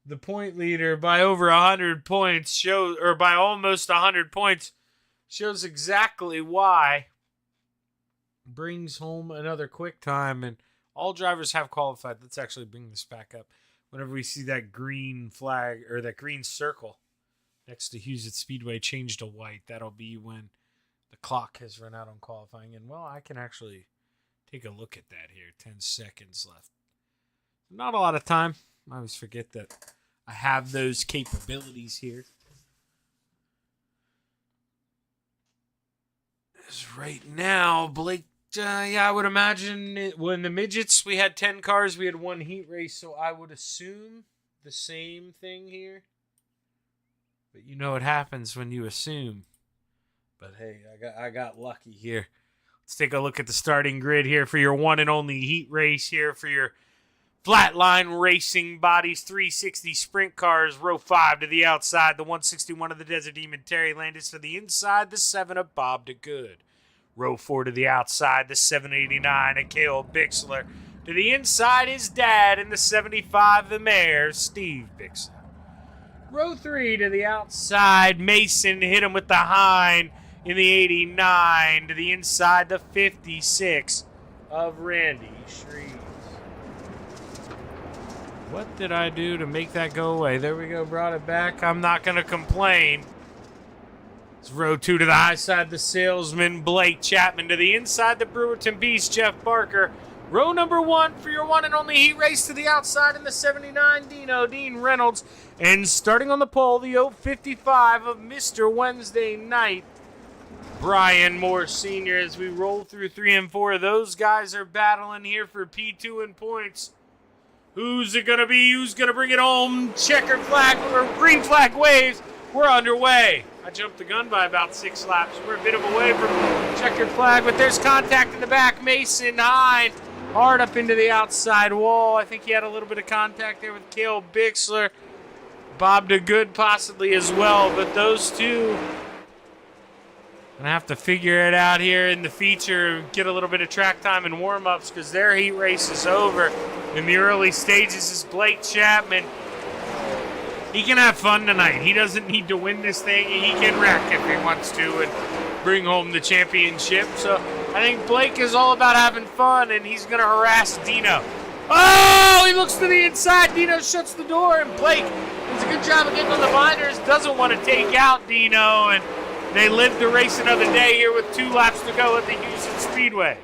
the point leader by over 100 points by almost 100 points shows exactly why. Brings home another quick time, and all drivers have qualified. Let's actually bring this back up. Whenever we see that green flag or that green circle next to Hughes at Speedway change to white, that'll be when the clock has run out on qualifying. And, well, I can actually take a look at that here. 10 seconds left. Not a lot of time. I always forget that I have those capabilities here. As right now, Blake, I would imagine when the midgets, we had 10 cars, we had 1 heat race, so I would assume the same thing here. But you know what happens when you assume. But hey, I got lucky here. Let's take a look at the starting grid here for your one and only heat race here for your Flatline Racing Bodies 360 sprint cars, row 5 to the outside, the 161 of the Desert Demon Terry Landis to the inside, the 7 of Bob DeGood. Row 4 to the outside, the 789 of Cale Bixler. To the inside, his dad, and the 75 the mayor, Steve Bixler. Row 3 to the outside. Mason hit him with the hind in the 89 to the inside, the 56 of Randy Shreves. What did I do to make that go away? There we go, brought it back. I'm not going to complain. It's row 2 to the high side, the Salesman, Blake Chapman to the inside, the Brewerton Beast, Jeff Barker. Row number 1 for your one and only heat race to the outside in the 79, Dean Reynolds. And starting on the pole, the 055 of Mr. Wednesday Night, Brian Moore Sr. As we roll through 3 and 4, those guys are battling here for P2 and points. Who's it going to be? Who's going to bring it home? Checkered flag or green flag waves. We're underway. I jumped the gun by about 6 laps. We're a bit of a way from checkered flag, but there's contact in the back. Mason Hind hard up into the outside wall. I think he had a little bit of contact there with Cale Bixler. Bob DeGood possibly as well, but those two gonna have to figure it out here in the feature, get a little bit of track time and warm-ups because their heat race is over. In the early stages is Blake Chapman. He can have fun tonight. He doesn't need to win this thing. He can wreck if he wants to and bring home the championship. So I think Blake is all about having fun, and he's going to harass Dino. Oh, he looks to the inside. Dino shuts the door, and Blake does a good job of getting on the binders. Doesn't want to take out Dino, and they live to race another day here with 2 laps to go at the Houston Speedway.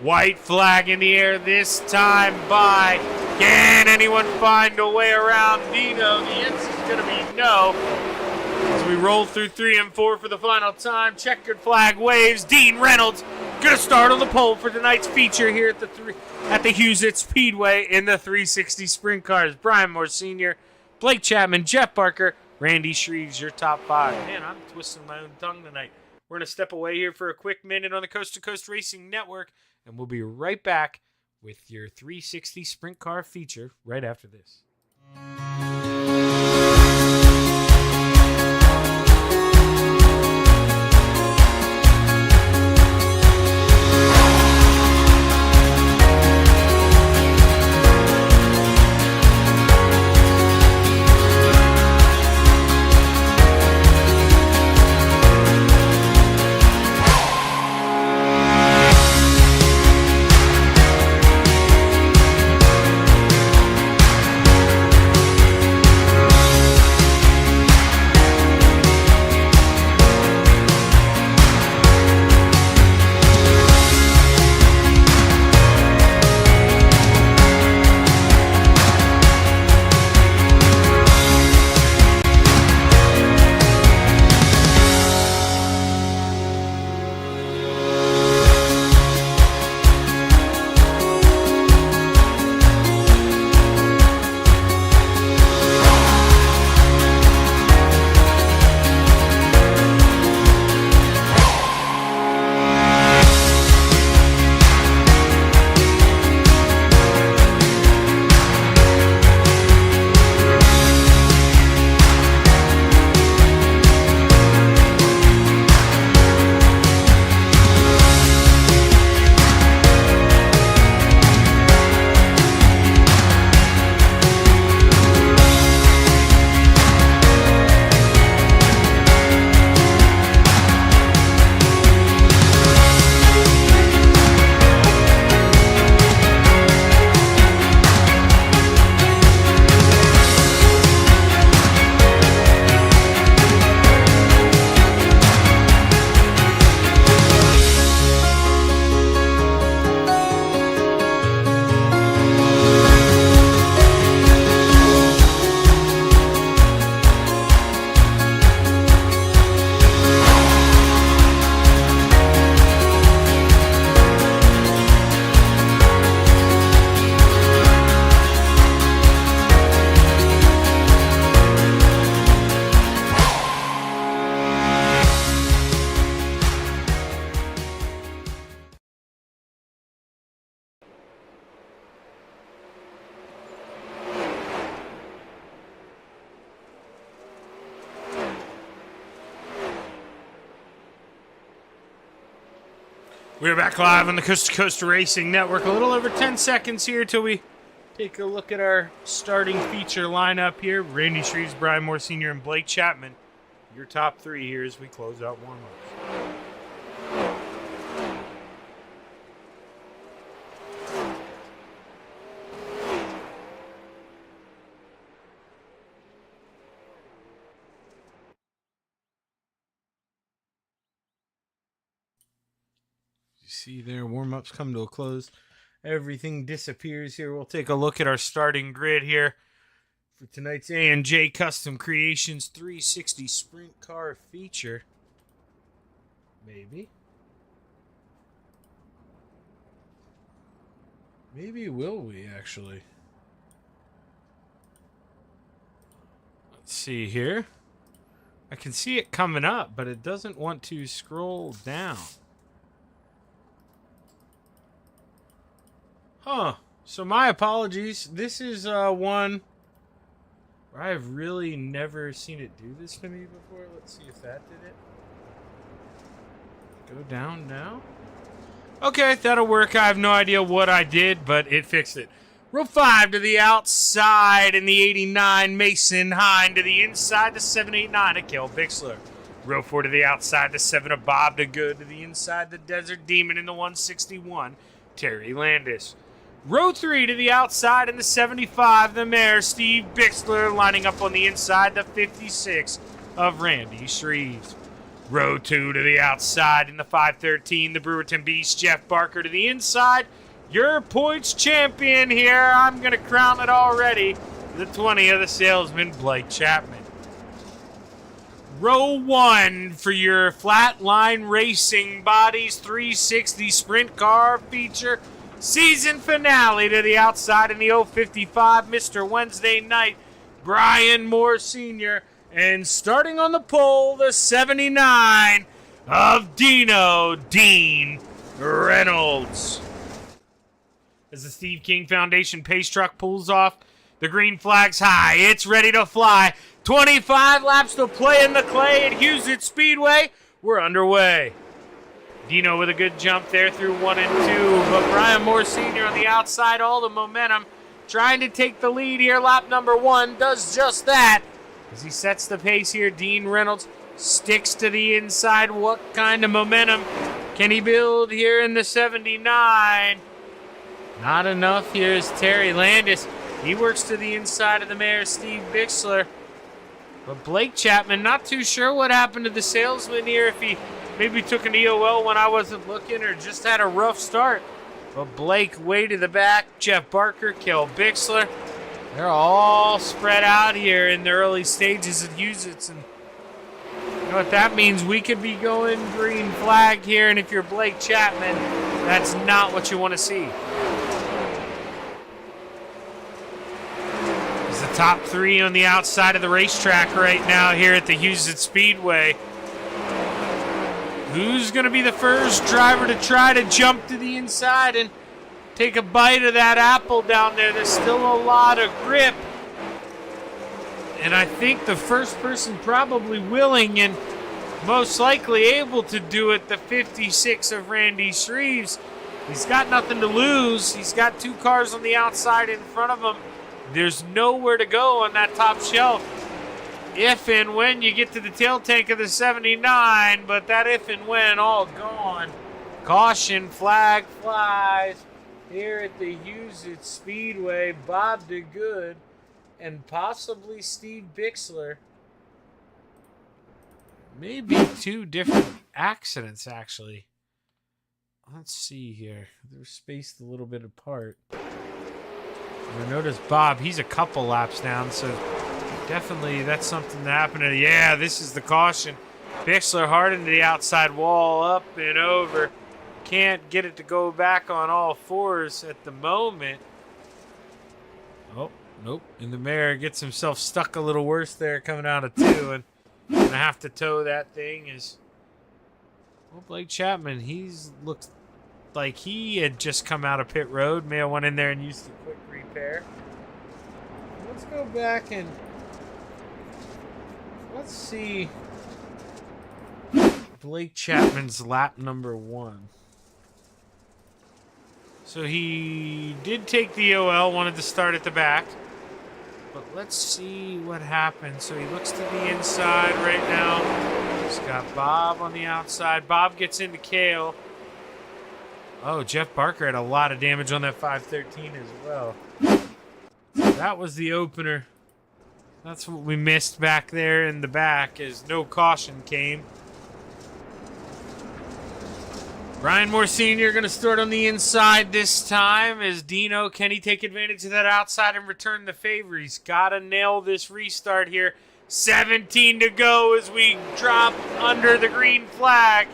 White flag in the air this time by. Can anyone find a way around Dino? The answer is going to be no. As we roll through 3 and 4 for the final time, checkered flag waves. Dean Reynolds going to start on the pole for tonight's feature here at the Houston Speedway in the 360 Sprint Cars. Brian Moore Sr., Blake Chapman, Jeff Barker, Randy Shreves, your top 5. Man, I'm twisting my own tongue tonight. We're going to step away here for a quick minute on the Coast2Coast Racing Network, and we'll be right back with your 360 Sprint Car feature right after this. We're back live on the Coast2Coast Racing Network. A little over 10 seconds here till we take a look at our starting feature lineup here. Randy Shreves, Brian Moore Sr., and Blake Chapman. Your top three here as we close out warm-ups. You see there, warm-ups come to a close. Everything disappears here. We'll take a look at our starting grid here for tonight's A&J Custom Creations 360 Sprint Car feature. Maybe. Maybe will we, actually. Let's see here. I can see it coming up, but it doesn't want to scroll down. Huh. So my apologies. This is one where I've really never seen it do this to me before. Let's see if that did it. Go down now. Okay, that'll work. I have no idea what I did, but it fixed it. Row 5 to the outside in the 89, Mason Hine to the inside, the 789 of Kel Bixler. Row 4 to the outside, the 7 of Bob DeGood to the inside, the Desert Demon in the 161, Terry Landis. Row 3 to the outside in the 75, the Mayor Steve Bixler lining up on the inside, the 56 of Randy Shreves. Row 2 to the outside in the 513, the Brewerton Beast, Jeff Barker to the inside. Your points champion here, I'm going to crown it already, the 20 of the Salesman, Blake Chapman. Row 1 for your Flatline Racing Bodies 360 Sprint Car feature. Season finale to the outside in the 055, Mr. Wednesday Night, Brian Moore Sr., and starting on the pole, the 79 of Dino Dean Reynolds. As the Steve King Foundation pace truck pulls off, the green flag's high. It's ready to fly. 25 laps to play in the clay at Hughesett Speedway. We're underway. Dino with a good jump there through 1 and 2, but Brian Moore Sr. on the outside, all the momentum, trying to take the lead here. Lap number 1 does just that. As he sets the pace here, Dean Reynolds sticks to the inside. What kind of momentum can he build here in the 79? Not enough. Here's Terry Landis. He works to the inside of the Mayor Steve Bixler. But Blake Chapman, not too sure what happened to the Salesman here, if he maybe took an EOL when I wasn't looking or just had a rough start. But Blake way to the back. Jeff Barker, Kel Bixler. They're all spread out here in the early stages of Hughesett. And you know what that means? We could be going green flag here. And if you're Blake Chapman, that's not what you want to see. It's the top 3 on the outside of the racetrack right now here at the Hughesett Speedway. Who's going to be the first driver to try to jump to the inside and take a bite of that apple down there? There's still a lot of grip. And I think the first person probably willing and most likely able to do it, the 56 of Randy Shreves. He's got nothing to lose. He's got 2 cars on the outside in front of him. There's nowhere to go on that top shelf if and when you get to the tail tank of the 79, but that if and when all gone. Caution flag flies here at the Hughesett Speedway. Bob DeGood and possibly Steve Bixler. Maybe 2 different accidents, actually. Let's see here. They're spaced a little bit apart. I notice Bob, he's a couple laps down, so definitely that's something that happened. Yeah, this is the caution. Bixler hard into the outside wall, up and over. Can't get it to go back on all 4s at the moment. Oh, nope. And the Mayor gets himself stuck a little worse there coming out of 2. And going to have to tow that thing. Well, Blake Chapman, he's looked like he had just come out of pit road. May have went in there and used a quick repair. Let's go back and let's see Blake Chapman's lap number 1. So he did take the OL, wanted to start at the back. But let's see what happens. So he looks to the inside right now. He's got Bob on the outside. Bob gets into Kale. Oh, Jeff Barker had a lot of damage on that 513 as well. So that was the opener. That's what we missed back there in the back as no caution came. Brian Moore Sr. going to start on the inside this time as Dino. Can he take advantage of that outside and return the favor? He's got to nail this restart here. 17 to go as we drop under the green flag.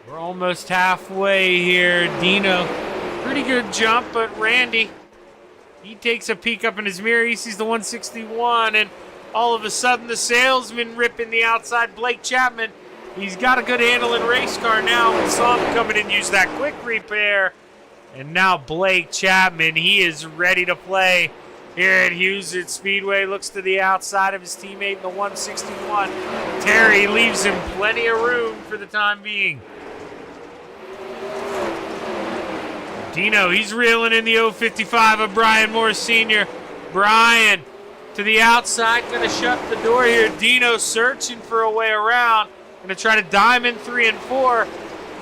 We're almost halfway here. Dino, pretty good jump, but Randy, he takes a peek up in his mirror. He sees the 161, and all of a sudden the salesman ripping the outside. Blake Chapman, he's got a good handle in race car now. We saw him come in and use that quick repair. And now Blake Chapman, he is ready to play here at Houston Speedway. Looks to the outside of his teammate in the 161. Terry leaves him plenty of room for the time being. Dino, he's reeling in the 055 of Brian Moore Sr. Brian to the outside, going to shut the door here. Dino searching for a way around. Going to try to diamond 3 and 4.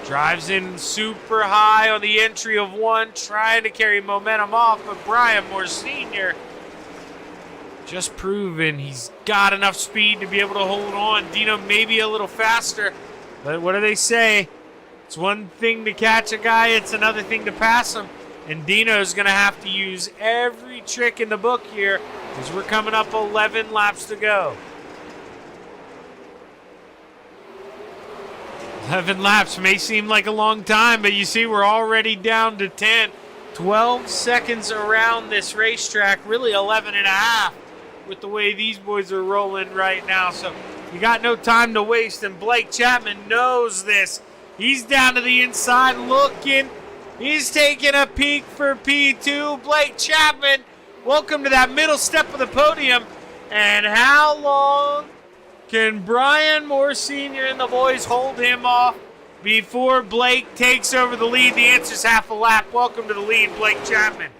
Drives in super high on the entry of 1, trying to carry momentum off, but Brian Moore Sr. just proven he's got enough speed to be able to hold on. Dino maybe a little faster, but what do they say? It's one thing to catch a guy, it's another thing to pass him. And Dino's going to have to use every trick in the book here as we're coming up 11 laps to go. 11 laps may seem like a long time, but you see we're already down to 10. 12 seconds around this racetrack, really 11 and a half with the way these boys are rolling right now. So you got no time to waste, and Blake Chapman knows this. He's down to the inside looking. He's taking a peek for P2. Blake Chapman, welcome to that middle step of the podium. And how long can Brian Moore Sr. and the boys hold him off before Blake takes over the lead? The answer's half a lap. Welcome to the lead, Blake Chapman.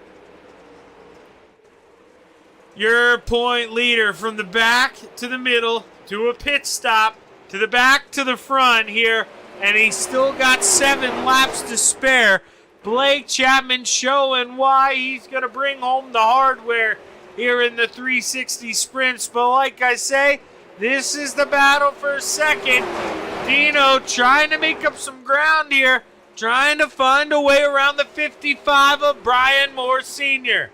Your point leader from the back to the middle to a pit stop to the back to the front here. And he's still got 7 laps to spare. Blake Chapman showing why he's going to bring home the hardware here in the 360 sprints. But like I say, this is the battle for second. Dino trying to make up some ground here, trying to find a way around the 55 of Brian Moore Sr.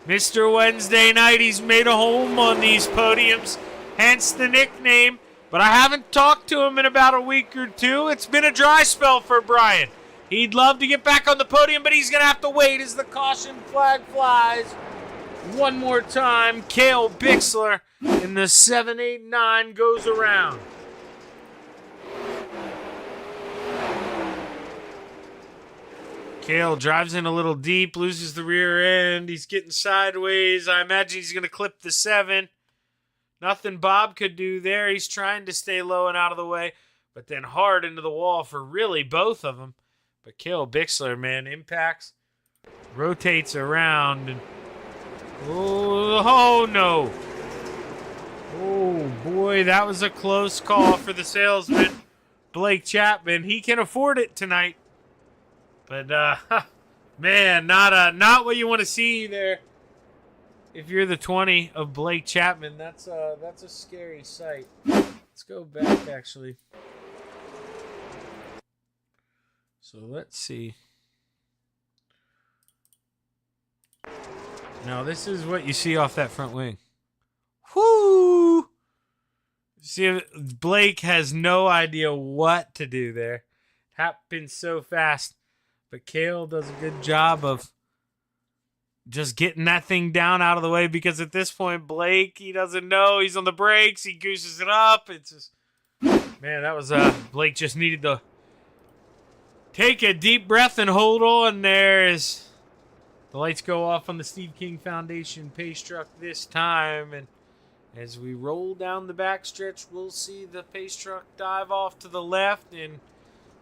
Mr. Wednesday Night, he's made a home on these podiums, hence the nickname. But I haven't talked to him in about a week or two. It's been a dry spell for Brian. He'd love to get back on the podium, but he's going to have to wait as the caution flag flies. One more time, Cale Bixler in the 789 goes around. Cale drives in a little deep, loses the rear end. He's getting sideways. I imagine he's going to clip the 7. Nothing Bob could do there. He's trying to stay low and out of the way, but then hard into the wall for really both of them. But Cale Bixler, man, impacts, rotates around, and oh no. Oh boy, that was a close call for the salesman, Blake Chapman. He can afford it tonight. But man, not what you want to see there. If you're the 20 of Blake Chapman, that's a scary sight. Let's go back, actually. So let's see. Now, this is what you see off that front wing. Whoo! See, Blake has no idea what to do there. Happened so fast. But Cale does a good job of just getting that thing down out of the way, because at this point, Blake, he doesn't know. He's on the brakes. He gooses it up. It's just, man, that was, Blake just needed to take a deep breath and hold on there as the lights go off on the Steve King Foundation pace truck this time. And as we roll down the backstretch, we'll see the pace truck dive off to the left, and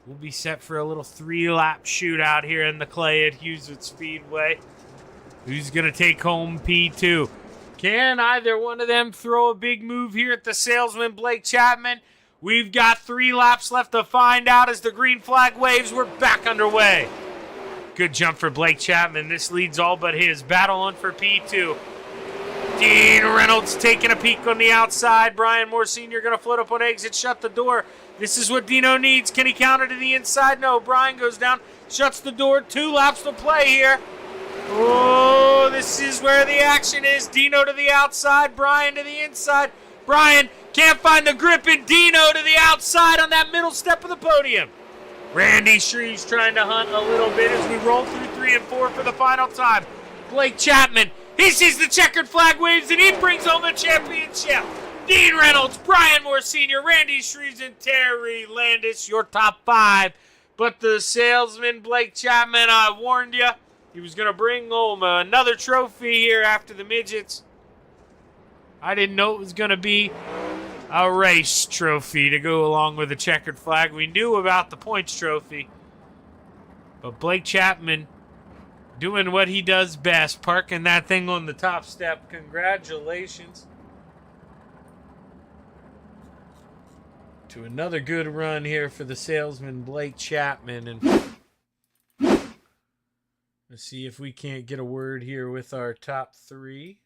we'll be set for a little 3-lap shootout here in the clay at Hugheswood Speedway. Who's going to take home P2? Can either one of them throw a big move here at the salesman, Blake Chapman? We've got 3 laps left to find out as the green flag waves. We're back underway. Good jump for Blake Chapman. This leads all but his. Battle on for P2. Dean Reynolds taking a peek on the outside. Brian Moore Sr. going to float up on exit, shut the door. This is what Dino needs. Can he counter to the inside? No. Brian goes down, shuts the door. 2 laps to play here. Oh, this is where the action is. Dino to the outside, Brian to the inside. Brian can't find the grip, and Dino to the outside on that middle step of the podium. Randy Shreves trying to hunt a little bit as we roll through 3 and 4 for the final time. Blake Chapman, he sees the checkered flag waves, and he brings home the championship. Dean Reynolds, Brian Moore Sr., Randy Shreves, and Terry Landis, your top 5. But the salesman, Blake Chapman, I warned you, he was going to bring home another trophy here after the midgets. I didn't know it was going to be a race trophy to go along with the checkered flag. We knew about the points trophy. But Blake Chapman doing what he does best, parking that thing on the top step. Congratulations to another good run here for the salesman, Blake Chapman. And let's see if we can't get a word here with our top 3.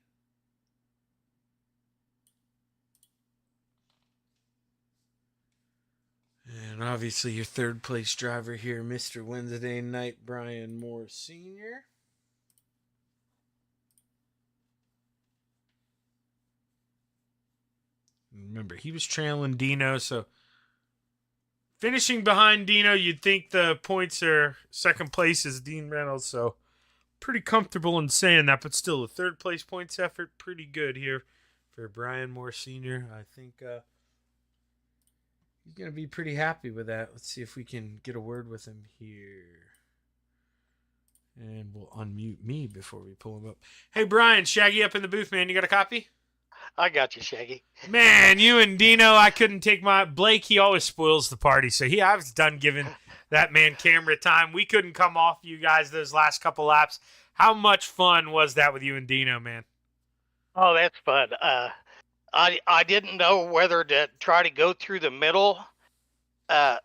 And obviously your third place driver here, Mr. Wednesday Night, Brian Moore Sr. Remember, he was trailing Dino, so finishing behind Dino, you'd think the points are second place is Dean Reynolds, so pretty comfortable in saying that, but still a third place points effort, pretty good here for Brian Moore Sr. I think he's going to be pretty happy with that. Let's see if we can get a word with him here. And we'll unmute me before we pull him up. Hey, Brian, Shaggy up in the booth, man. You got a copy? I got you, Shaggy. Man, you and Dino, I couldn't take my... Blake, he always spoils the party, so I was done giving that man camera time. We couldn't come off you guys those last couple laps. How much fun was that with you and Dino, man? Oh, that's fun. I didn't know whether to try to go through the middle, but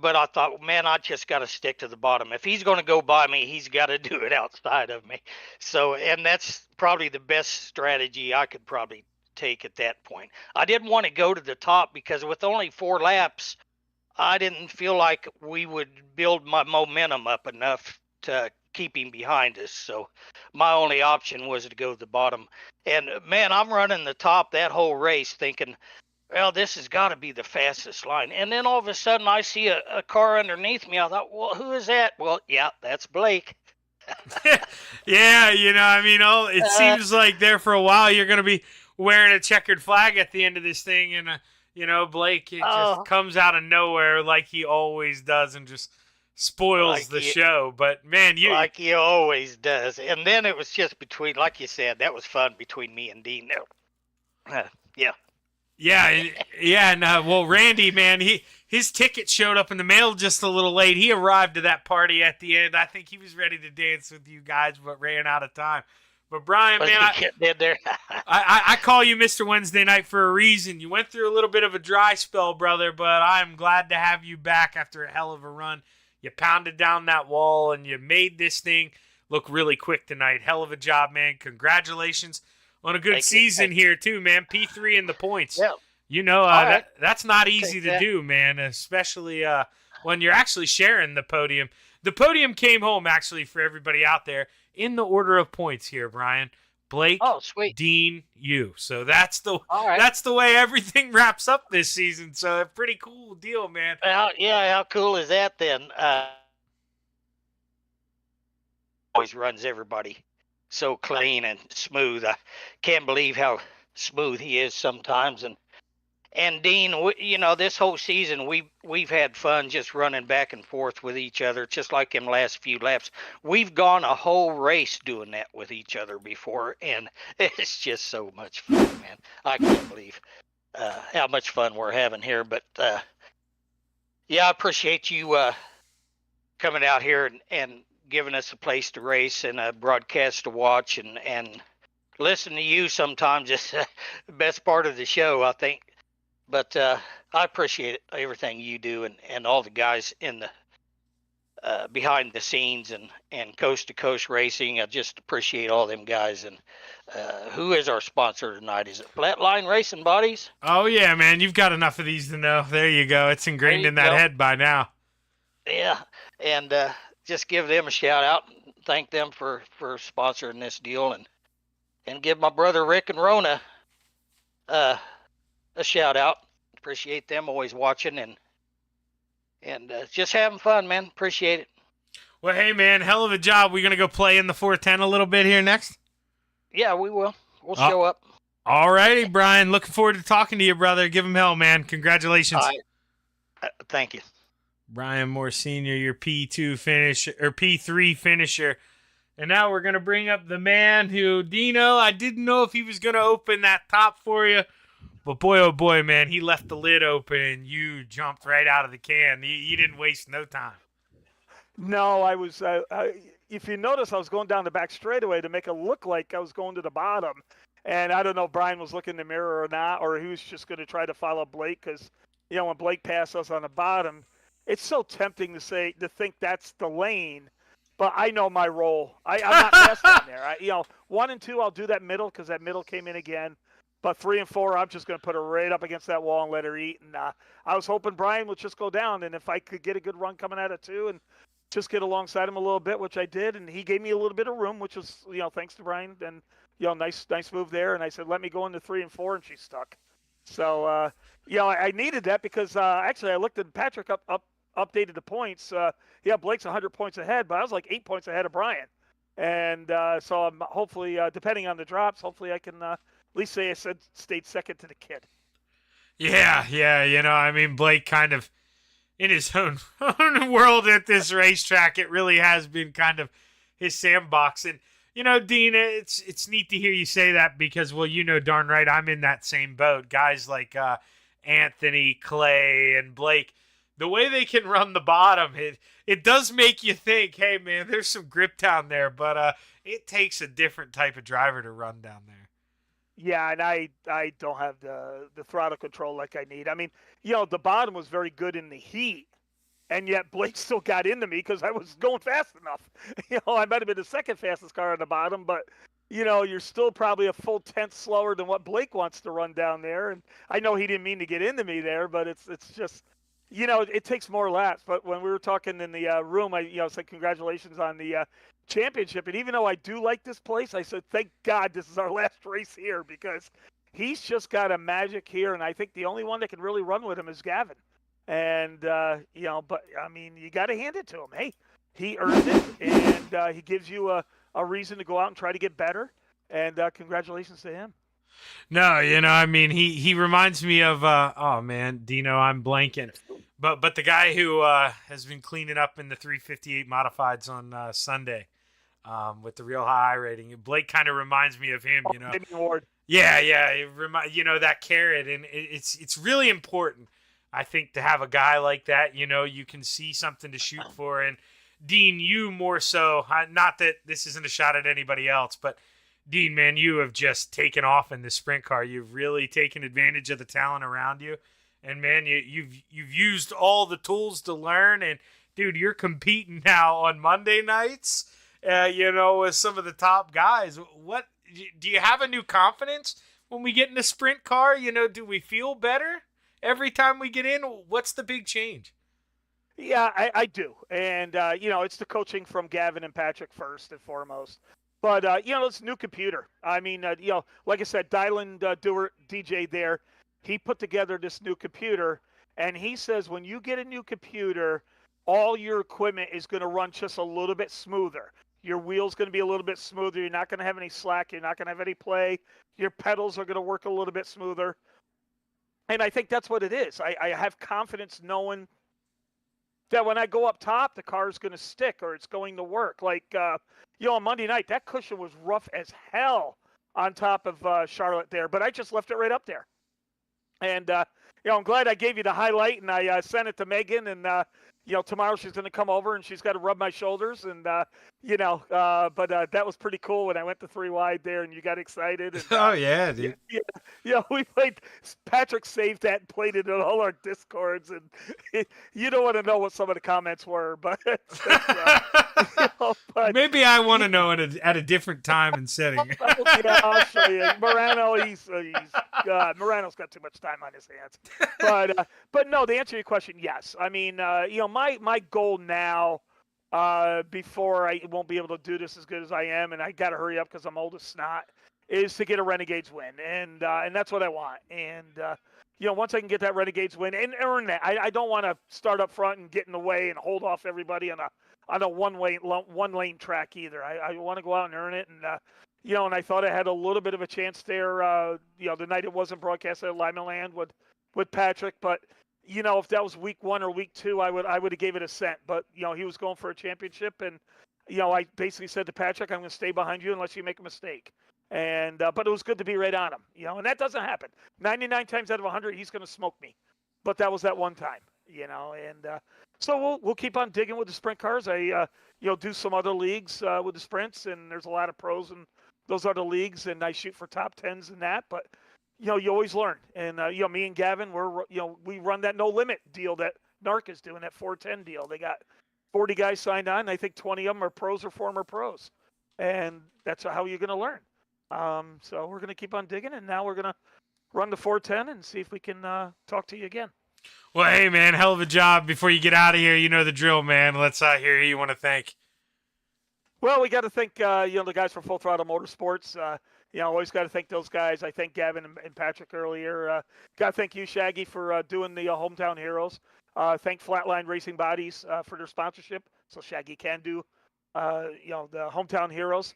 I thought, man, I just got to stick to the bottom. If he's going to go by me, he's got to do it outside of me. So, and that's probably the best strategy I could probably take at that point. I didn't want to go to the top because with only 4 laps, I didn't feel like we would build my momentum up enough to keep him behind us. So my only option was to go to the bottom. And man, I'm running the top that whole race thinking, well, this has got to be the fastest line. And then all of a sudden I see a car underneath me. I thought, well, who is that? Well, yeah, that's Blake. Yeah, it seems like there for a while you're going to be wearing a checkered flag at the end of this thing. And, Blake just comes out of nowhere like he always does and just spoils the show. But, man, like he always does. And then it was just between, like you said, that was fun between me and Dean. Yeah. Well, Randy, man, his ticket showed up in the mail just a little late. He arrived to that party at the end. I think he was ready to dance with you guys, but ran out of time. But Brian, man, I call you Mr. Wednesday Night for a reason. You went through a little bit of a dry spell, brother, but I'm glad to have you back after a hell of a run. You pounded down that wall, and you made this thing look really quick tonight. Hell of a job, man. Congratulations on a good season here, too, man. P3 in the points. Yeah. That's not easy to do, man, especially when you're actually sharing the podium. The podium came home, actually, for everybody out there in the order of points here, Brian. Blake, Dean, you. So that's the way everything wraps up this season. So a pretty cool deal, man. How cool is that then? Always runs everybody so clean and smooth. I can't believe how smooth he is sometimes. And Dean, this whole season we've had fun just running back and forth with each other, just like in last few laps. We've gone a whole race doing that with each other before, and it's just so much fun, man. I can't believe how much fun we're having here. But Yeah, I appreciate you coming out here and giving us a place to race and a broadcast to watch and listen to you sometimes is the best part of the show, I think. But I appreciate it, everything you do and all the guys in the behind the scenes and Coast to Coast Racing. I just appreciate all them guys. And who is our sponsor tonight? Is it Flatline Racing Bodies? Oh yeah, man, you've got enough of these to know. There you go. It's ingrained in that head by now. Yeah, and just give them a shout out. And thank them for sponsoring this deal, and give my brother Rick and Rona a shout out. Appreciate them always watching and just having fun, man. Appreciate it. Well, hey, man, hell of a job. We gonna go play in the 410 a little bit here next? Yeah, we will. We'll show up. All righty, Brian. Looking forward to talking to you, brother. Give him hell, man. Congratulations. Thank you. Brian Moore Sr., your P2 finish or P3 finisher. And now we're going to bring up the man who, Dino, I didn't know if he was going to open that top for you. But boy, oh boy, man, he left the lid open and you jumped right out of the can. You didn't waste no time. No, I was, if you notice, I was going down the back straightaway to make it look like I was going to the bottom. And I don't know if Brian was looking in the mirror or not, or he was just going to try to follow Blake because, you know, when Blake passed us on the bottom, it's so tempting to think that's the lane. But I know my role. I'm not fast down there. 1 and 2, I'll do that middle because that middle came in again. But 3 and 4, I'm just going to put her right up against that wall and let her eat. And I was hoping Brian would just go down. And if I could get a good run coming out of 2 and just get alongside him a little bit, which I did. And he gave me a little bit of room, which was, thanks to Brian. And, nice move there. And I said, let me go into 3 and 4, and she stuck. So, I needed that because actually I looked at Patrick updated the points. Blake's 100 points ahead, but I was like 8 points ahead of Brian. And so I'm hopefully, depending on the drops, hopefully I can at least say I stayed second to the kid. Yeah. Blake kind of in his own world at this racetrack. It really has been kind of his sandbox. And, Dean, it's neat to hear you say that because, well, darn right I'm in that same boat. Guys like Anthony, Clay, and Blake, the way they can run the bottom, it does make you think, hey, man, there's some grip down there, but it takes a different type of driver to run down there. Yeah, and I don't have the throttle control like I need. The bottom was very good in the heat, and yet Blake still got into me because I was going fast enough. I might have been the second fastest car on the bottom, but, you're still probably a full tenth slower than what Blake wants to run down there. And I know he didn't mean to get into me there, but it's just – it takes more laps. But when we were talking in the room, I said congratulations on the championship. And even though I do like this place, I said, thank God this is our last race here because he's just got a magic here. And I think the only one that can really run with him is Gavin. And, but, you got to hand it to him. Hey, he earned it, and he gives you a reason to go out and try to get better. And congratulations to him. No, he reminds me of, Dino, I'm blanking. But the guy who has been cleaning up in the 358 modifieds on Sunday with the real high rating. Blake kind of reminds me of him, Yeah, that carrot. And it's really important, I think, to have a guy like that. You can see something to shoot for. And Dean, you more so, not that this isn't a shot at anybody else, but Dean, man, you have just taken off in the sprint car. You've really taken advantage of the talent around you. And, man, you've used all the tools to learn. And, dude, you're competing now on Monday nights, with some of the top guys. What do you have a new confidence when we get in a sprint car? Do we feel better every time we get in? What's the big change? Yeah, I do. And, it's the coaching from Gavin and Patrick first and foremost. But, it's a new computer. Like I said, Dylan DJ there, he put together this new computer, and he says when you get a new computer, all your equipment is going to run just a little bit smoother. Your wheel's going to be a little bit smoother. You're not going to have any slack. You're not going to have any play. Your pedals are going to work a little bit smoother. And I think that's what it is. I have confidence knowing that when I go up top, the car's going to stick or it's going to work. Like, on Monday night, that cushion was rough as hell on top of Charlotte there, but I just left it right up there. And I'm glad I gave you the highlight, and I sent it to Megan. And tomorrow she's going to come over and she's got to rub my shoulders, and but that was pretty cool when I went to 3 wide there, and you got excited. And, Oh yeah, dude. We played. Patrick saved that and played it in all our discords, and you don't want to know what some of the comments were, but, but maybe I want to know at a different time and setting. Yeah, I'll show you. Morano, Morano's got too much time on his hands. But no, to answer your question, yes. I mean, my goal now, before I won't be able to do this as good as I am, and I got to hurry up because I'm old as snot, is to get a Renegades win, and that's what I want. And once I can get that Renegades win and earn that, I don't want to start up front and get in the way and hold off everybody on a one lane track either. I want to go out and earn it, and and I thought I had a little bit of a chance there. The night it wasn't broadcast at Lima Land with Patrick, but if that was week 1 or week 2, I would have gave it a cent. But he was going for a championship, and I basically said to Patrick, I'm going to stay behind you unless you make a mistake. And but it was good to be right on him, and that doesn't happen. 99 times out of 100, he's going to smoke me, but that was that one time, And so we'll keep on digging with the sprint cars. I do some other leagues with the sprints, and there's a lot of pros in those other leagues, and I shoot for top 10s in that. But you always learn, and me and Gavin, we run that no limit deal that NARC is doing, that 410 deal. They got 40 guys signed on. And I think 20 of them are pros or former pros, and that's how you're going to learn. So we're going to keep on digging, and now we're going to run the 410 and see if we can talk to you again. Well, hey, man, hell of a job. Before you get out of here, you know the drill, man. Let's hear who you want to thank. Well, we got to thank, the guys from Full Throttle Motorsports. Always got to thank those guys. I thanked Gavin and Patrick earlier. Got to thank you, Shaggy, for doing the Hometown Heroes. Thank Flatline Racing Bodies for their sponsorship, so Shaggy can do, the Hometown Heroes.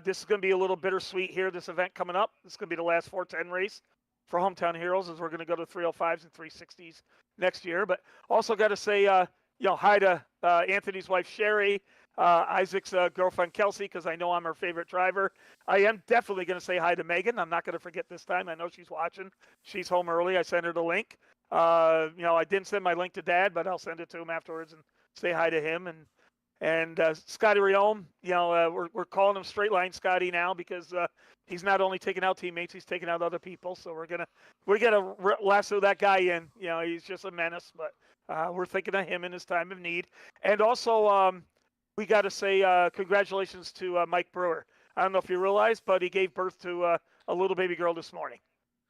This is going to be a little bittersweet here, this event coming up. This is going to be the last 410 race for Hometown Heroes, as we're going to go to 305s and 360s next year. But also got to say, hi to Anthony's wife, Sherry, Isaac's girlfriend, Kelsey, because I know I'm her favorite driver. I am definitely going to say hi to Megan. I'm not going to forget this time. I know she's watching. She's home early. I sent her the link. I didn't send my link to Dad, but I'll send it to him afterwards and say hi to him. And Scotty Riome, we're calling him Straight Line Scotty now because he's not only taking out teammates, he's taking out other people. So we're gonna lasso that guy in. He's just a menace, but we're thinking of him in his time of need. And also, we got to say congratulations to Mike Brewer. I don't know if you realize, but he gave birth to a little baby girl this morning.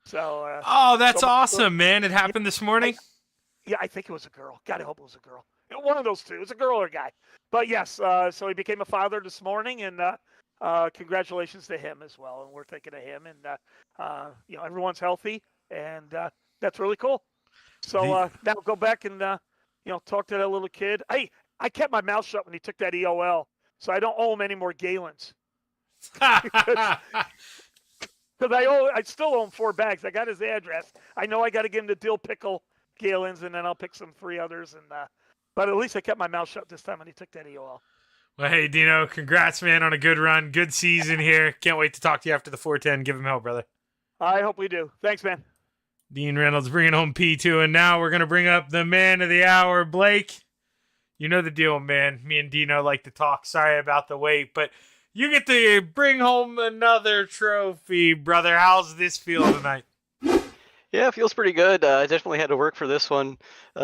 So. That's awesome, man! It happened this morning. I think it was a girl. God, I hope it was a girl. One of those two. It's a girl or a guy. But yes, so he became a father this morning, and congratulations to him as well. And we're thinking of him, and everyone's healthy, and that's really cool. So now go back and talk to that little kid. Hey, I kept my mouth shut when he took that EOL, so I don't owe him any more Galens. Because I still owe him 4 bags. I got his address. I know I got to give him the dill pickle Galens, and then I'll pick some 3 others. And but at least I kept my mouth shut this time when he took that EOL. Well, hey, Dino, congrats, man, on a good run. Good season here. Can't wait to talk to you after the 410. Give him hell, brother. I hope we do. Thanks, man. Dean Reynolds bringing home P2, and now we're going to bring up the man of the hour, Blake. You know the deal, man. Me and Dino like to talk. Sorry about the wait, but you get to bring home another trophy, brother. How's this feel tonight? Yeah, it feels pretty good. I definitely had to work for this one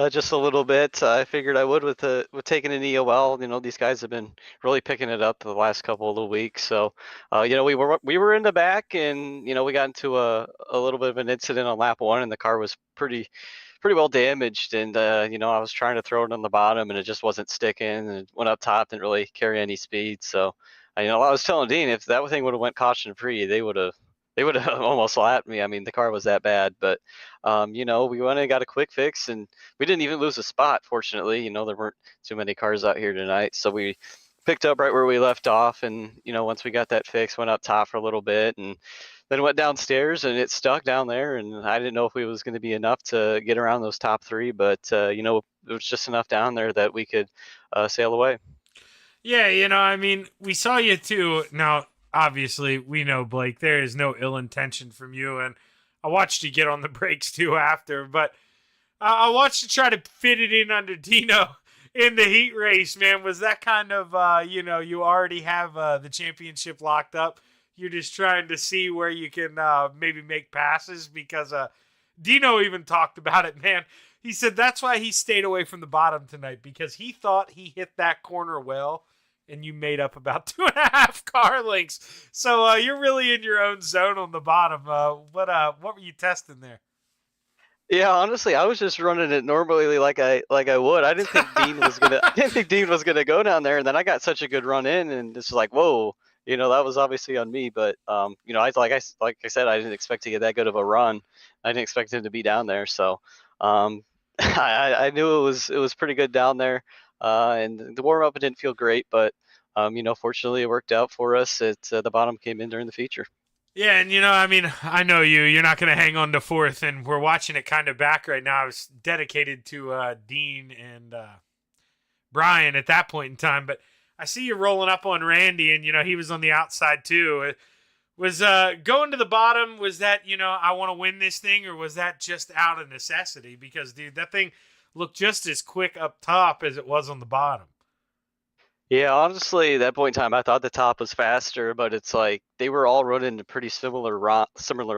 just a little bit. I figured I would with taking an EOL. These guys have been really picking it up the last couple of weeks. So, we were in the back, and we got into a little bit of an incident on lap 1, and the car was pretty well damaged. And I was trying to throw it on the bottom, and it just wasn't sticking. And it went up top, didn't really carry any speed. So, I was telling Dean, if that thing would have went caution free, they would have almost slapped me. I mean, the car was that bad, but, we went and got a quick fix, and we didn't even lose a spot, fortunately. There weren't too many cars out here tonight, so we picked up right where we left off, and, once we got that fix, went up top for a little bit, and then went downstairs, and it stuck down there, and I didn't know if it was going to be enough to get around those top 3, but, it was just enough down there that we could sail away. Yeah, we saw you too. Now, obviously, we know, Blake, there is no ill intention from you. And I watched you get on the brakes too after, but I watched you try to fit it in under Dino in the heat race, man. Was that kind of, you already have the championship locked up? You're just trying to see where you can maybe make passes? Because Dino even talked about it, man. He said that's why he stayed away from the bottom tonight, because he thought he hit that corner well, and you made up about 2.5 car lengths. So you're really in your own zone on the bottom. What were you testing there? Yeah, honestly, I was just running it normally like I would. I didn't think Dean was gonna go down there, and then I got such a good run in, and it's like, whoa, that was obviously on me. But like I said, I didn't expect to get that good of a run. I didn't expect him to be down there, so I knew it was pretty good down there. And the warm up didn't feel great, but fortunately it worked out for us. The bottom came in during the feature. Yeah, and I know you're not going to hang on to fourth, and we're watching it kind of back right now. I was dedicated to Dean and Brian at that point in time, but I see you rolling up on Randy, and he was on the outside too. Was going to the bottom, was that, I want to win this thing, or was that just out of necessity? Because, dude, that thing looked just as quick up top as it was on the bottom. Yeah, honestly, at that point in time, I thought the top was faster, but it's like they were all running a pretty similar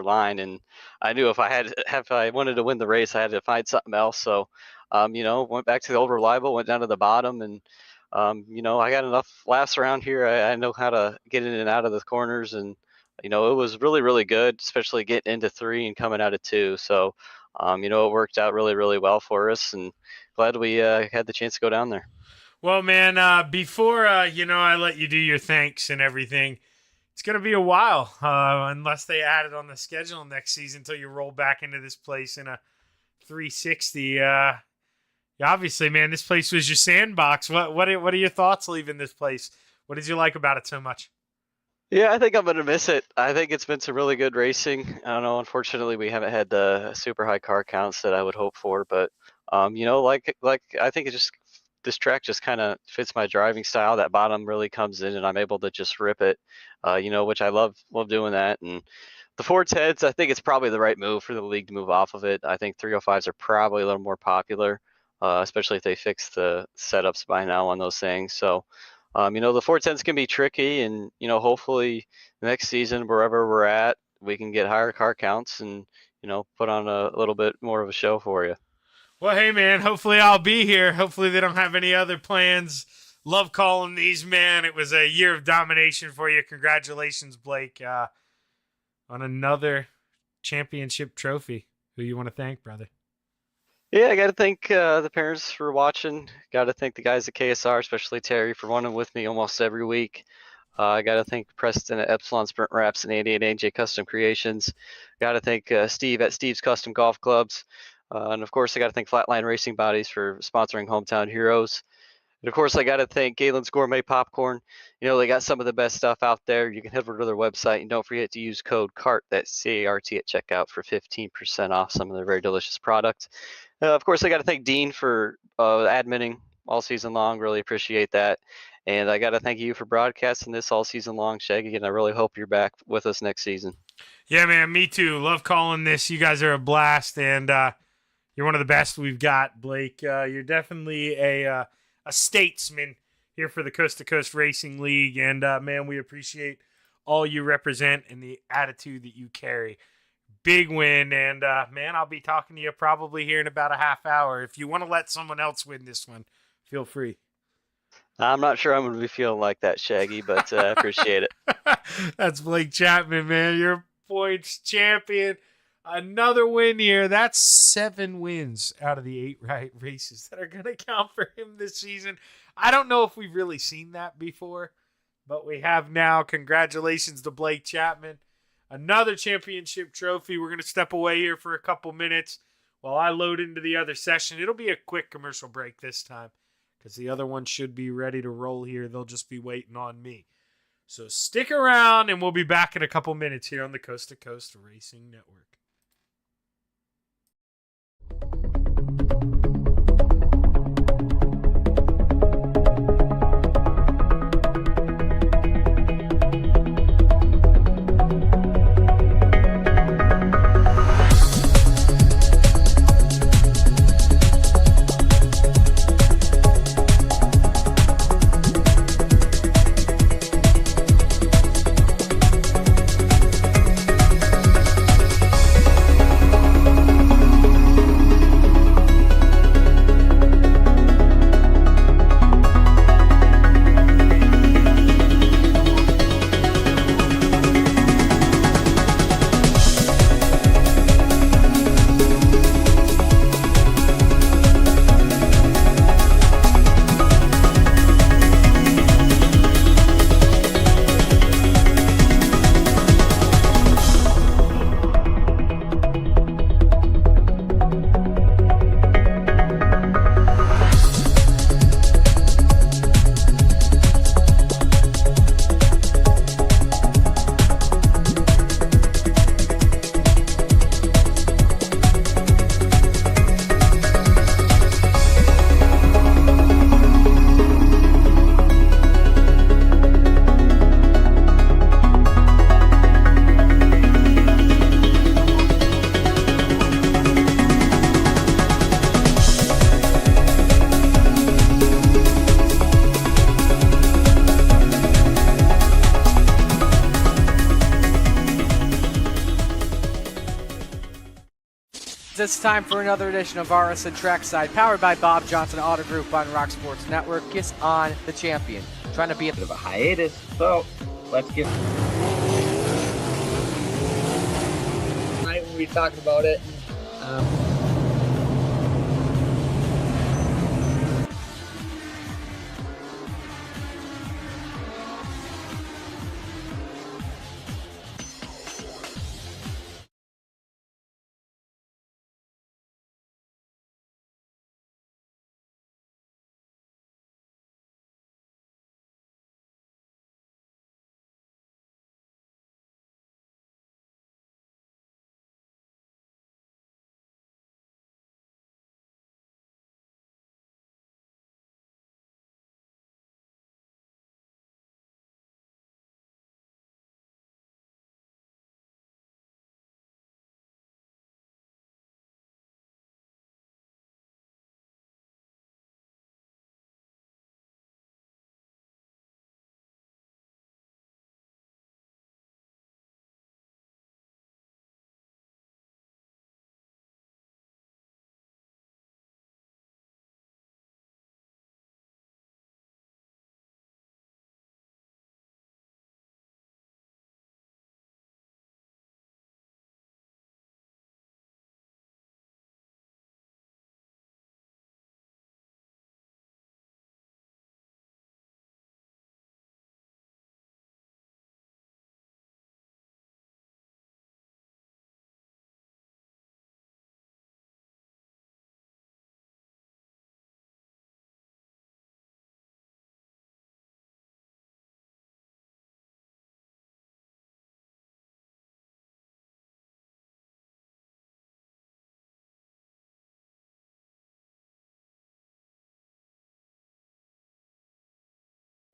line, and I knew if I wanted to win the race, I had to find something else. So, went back to the old reliable, went down to the bottom, and I got enough laps around here. I know how to get in and out of the corners, and it was really, really good, especially getting into 3 and coming out of 2. So, it worked out really, really well for us, and glad we had the chance to go down there. Well, man, before, I let you do your thanks and everything, it's going to be a while, unless they add it on the schedule next season until you roll back into this place in a 360. Obviously, man, this place was your sandbox. What are your thoughts leaving this place? What did you like about it so much? Yeah, I think I'm going to miss it. I think it's been some really good racing. I don't know. Unfortunately, we haven't had the super high car counts that I would hope for, but, I think this track just kind of fits my driving style. That bottom really comes in, and I'm able to just rip it, which I love doing that. And the Ford's heads, I think it's probably the right move for the league to move off of it. I think 305s are probably a little more popular, especially if they fix the setups by now on those things. So, the Ford's heads can be tricky, and, hopefully next season, wherever we're at, we can get higher car counts and, put on a little bit more of a show for you. Well, hey, man, hopefully I'll be here. Hopefully they don't have any other plans. Love calling these, man. It was a year of domination for you. Congratulations, Blake, on another championship trophy. Who you want to thank, brother? Yeah, I got to thank the parents for watching. Got to thank the guys at KSR, especially Terry, for running with me almost every week. I got to thank Preston at Epsilon Sprint Wraps and 88 AJ Custom Creations. Got to thank Steve at Steve's Custom Golf Clubs. And of course, I got to thank Flatline Racing Bodies for sponsoring Hometown Heroes. And of course, I got to thank Galen's Gourmet Popcorn. They got some of the best stuff out there. You can head over to their website, and don't forget to use code CART, that's C-A-R-T, at checkout for 15% off some of their very delicious products. Of course, I got to thank Dean for adminning all season long. Really appreciate that. And I got to thank you for broadcasting this all season long, Shaggy, and I really hope you're back with us next season. Yeah, man, me too. Love calling this. You guys are a blast, and you're one of the best we've got, Blake. You're definitely a statesman here for the Coast2Coast Racing League, and man, we appreciate all you represent and the attitude that you carry. Big win, and man, I'll be talking to you probably here in about a half hour. If you want to let someone else win this one, feel free. I'm not sure I'm going to be feeling like that, Shaggy, but I appreciate it. That's Blake Chapman, man. You're points champion. Another win here. That's 7 wins out of the 8 races that are going to count for him this season. I don't know if we've really seen that before, but we have now. Congratulations to Blake Chapman. Another championship trophy. We're going to step away here for a couple minutes while I load into the other session. It'll be a quick commercial break this time because the other one should be ready to roll here. They'll just be waiting on me. So stick around, and we'll be back in a couple minutes here on the Coast2Coast Racing Network. It's time for another edition of RSN Trackside, powered by Bob Johnson Auto Group on Rock Sports Network. Kiss on the champion. Trying to be a bit of a hiatus, so let's get. Tonight we'll be talking about it.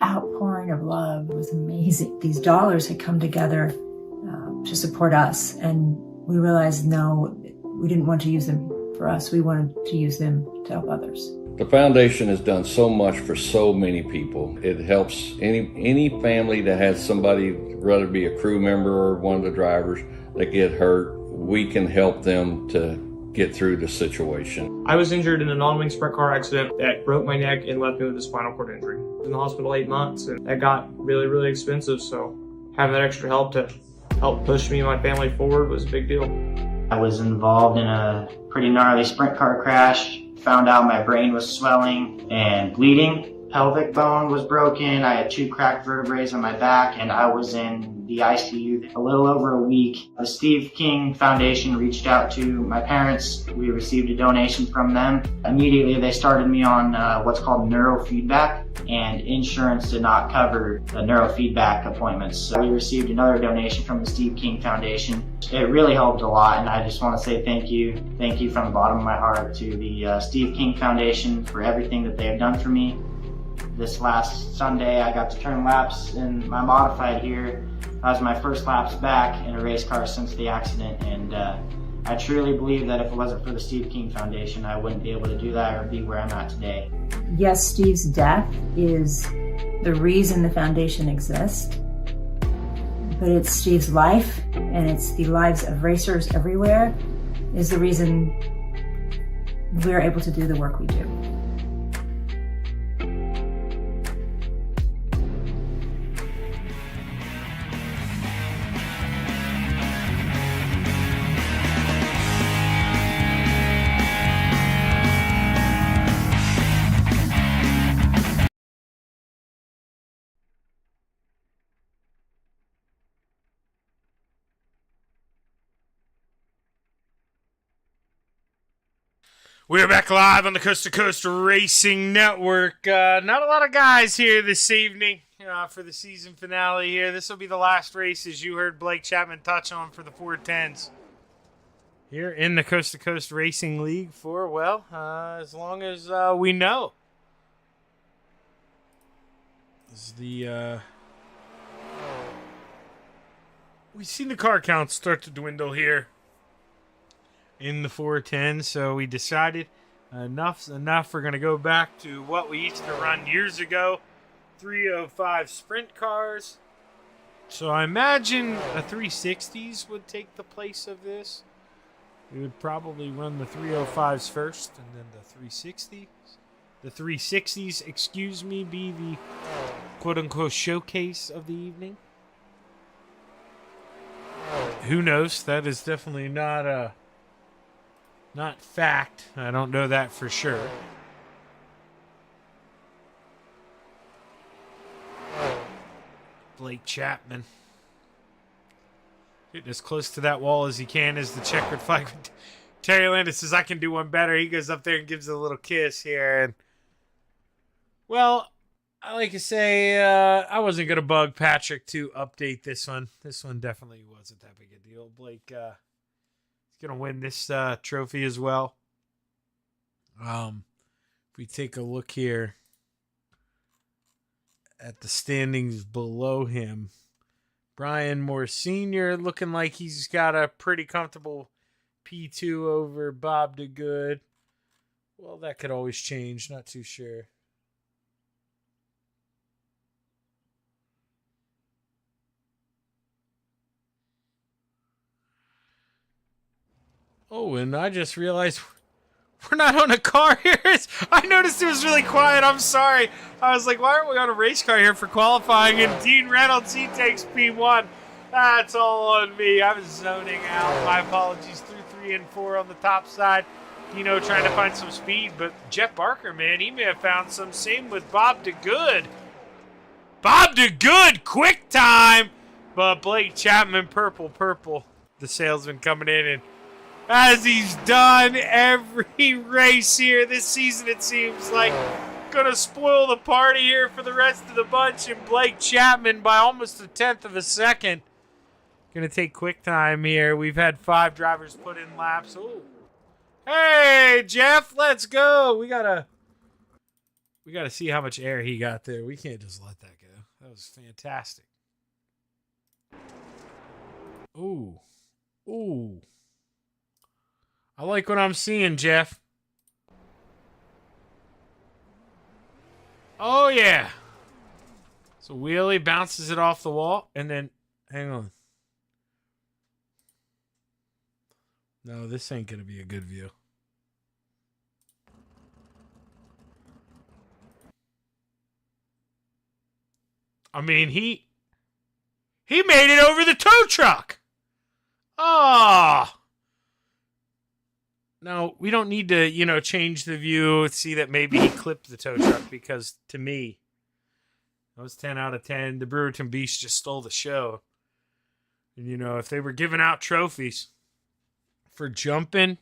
Outpouring of love was amazing. These dollars had come together to support us, and we realized no, we didn't want to use them for us. We wanted to use them to help others. The foundation has done so much for so many people. It helps any family that has somebody, whether it be a crew member or one of the drivers, that get hurt. We can help them to get through the situation. I was injured in a non-wing sprint car accident that broke my neck and left me with a spinal cord injury. I was in the hospital 8 months, and that got really, really expensive. So having that extra help to help push me and my family forward was a big deal. I was involved in a pretty gnarly sprint car crash. Found out my brain was swelling and bleeding. Pelvic bone was broken. I had 2 cracked vertebrae on my back, and I was in the ICU a little over a week. The Steve King Foundation reached out to my parents. We received a donation from them. Immediately, they started me on what's called neurofeedback, and insurance did not cover the neurofeedback appointments. So we received another donation from the Steve King Foundation. It really helped a lot, and I just want to say thank you. Thank you from the bottom of my heart to the Steve King Foundation for everything that they have done for me. This last Sunday, I got to turn laps in my modified here. That was my first laps back in a race car since the accident, and I truly believe that if it wasn't for the Steve King Foundation, I wouldn't be able to do that or be where I'm at today. Yes, Steve's death is the reason the foundation exists, but it's Steve's life, and it's the lives of racers everywhere, is the reason we're able to do the work we do. We're back live on the Coast2Coast Racing Network. Not a lot of guys here this evening for the season finale here. This will be the last race, as you heard Blake Chapman touch on, for the 410s here in the Coast2Coast Racing League for, well, as long as we know. This is the we've seen the car count start to dwindle here in the 410, so we decided enough's enough. We're going to go back to what we used to run years ago, 305 sprint cars. So I imagine a 360s would take the place of this. We would probably run the 305s first, and then the 360s. The 360s, excuse me, be the quote-unquote showcase of the evening. Who knows? That is definitely not fact. I don't know that for sure. Blake Chapman. Getting as close to that wall as he can as the checkered flag. Terry Landis says, I can do one better. He goes up there and gives a little kiss here. And, well, I like to say I wasn't going to bug Patrick to update this one. This one definitely wasn't that big a deal. Blake is going to win this trophy as well. If we take a look here at the standings below him, Brian Moore Sr. looking like he's got a pretty comfortable P2 over Bob DeGood. Well, that could always change. Not too sure. Oh, and I just realized we're not on a car here. I noticed it was really quiet. I'm sorry. I was like, why aren't we on a race car here for qualifying? And Dean Reynolds, he takes P1. That's all on me. I was zoning out. My apologies. Through 3 and 4 on the top side. Dino trying to find some speed. But Jeff Barker, man, he may have found some. Same with Bob DeGood. Bob DeGood, quick time. But Blake Chapman, purple. The salesman coming in, and as he's done every race here this season, it seems like. Gonna spoil the party here for the rest of the bunch, and Blake Chapman by almost a tenth of a second. Gonna take quick time here. We've had 5 drivers put in laps. Ooh. Hey, Jeff, let's go. We gotta see how much air he got there. We can't just let that go. That was fantastic. Ooh. I like what I'm seeing, Jeff. Oh, yeah. So wheelie bounces it off the wall, and then, hang on. No, this ain't going to be a good view. I mean, he made it over the tow truck. Ah. No, we don't need to, change the view. See that maybe he clipped the tow truck, because to me, that was 10 out of 10. The Brewerton Beast just stole the show. And, if they were giving out trophies for jumping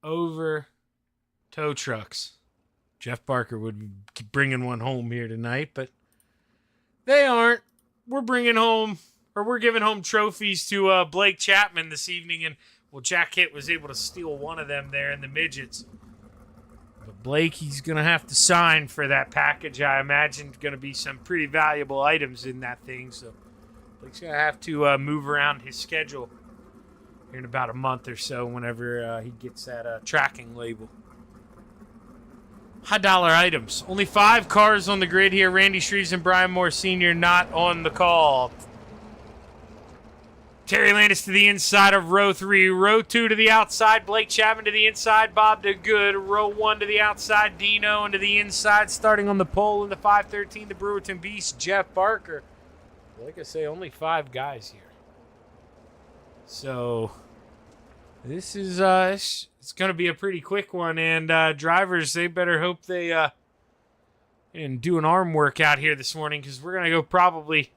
over tow trucks, Jeff Barker would be bringing one home here tonight, but they aren't. We're giving home trophies to Blake Chapman this evening, and Jack Hitt was able to steal one of them there in the midgets. But Blake, he's going to have to sign for that package. I imagine going to be some pretty valuable items in that thing. So Blake's going to have to move around his schedule here in about a month or so whenever he gets that tracking label. High dollar items. Only 5 cars on the grid here. Randy Shreves and Brian Moore Sr. not on the call. Terry Landis to the inside of row 3. Row 2 to the outside. Blake Chapman to the inside. Bob DeGood. Row 1 to the outside. Dino into the inside. Starting on the pole in the 513, the Brewerton Beast, Jeff Barker. Like I say, only 5 guys here. So this is it's going to be a pretty quick one. And drivers, they better hope they didn't do an arm workout here this morning, because we're going to go probably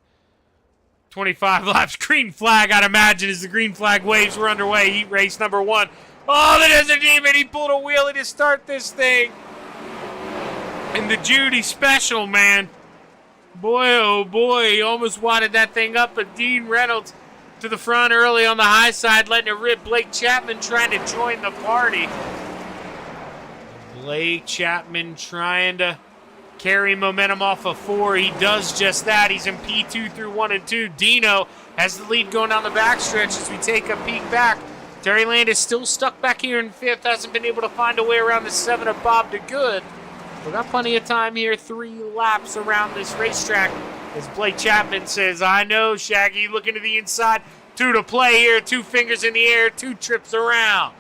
25 laps. Green flag, I'd imagine, as the green flag waves. We're underway. Heat race number 1. Oh, the Desert Demon. He pulled a wheelie to start this thing. And the Judy special, man. Boy, oh boy. He almost wadded that thing up. But Dean Reynolds to the front early on the high side, letting it rip. Blake Chapman trying to join the party. Blake Chapman trying to carry momentum off of 4. He does just that. He's in P2 through 1 and 2. Dino has the lead going down the backstretch as we take a peek back. Terry Landis still stuck back here in 5th. Hasn't been able to find a way around the 7 of Bob DeGood. We've got plenty of time here. 3 laps around this racetrack. As Blake Chapman says, I know, Shaggy, looking to the inside. 2 to play here. 2 fingers in the air, 2 trips around.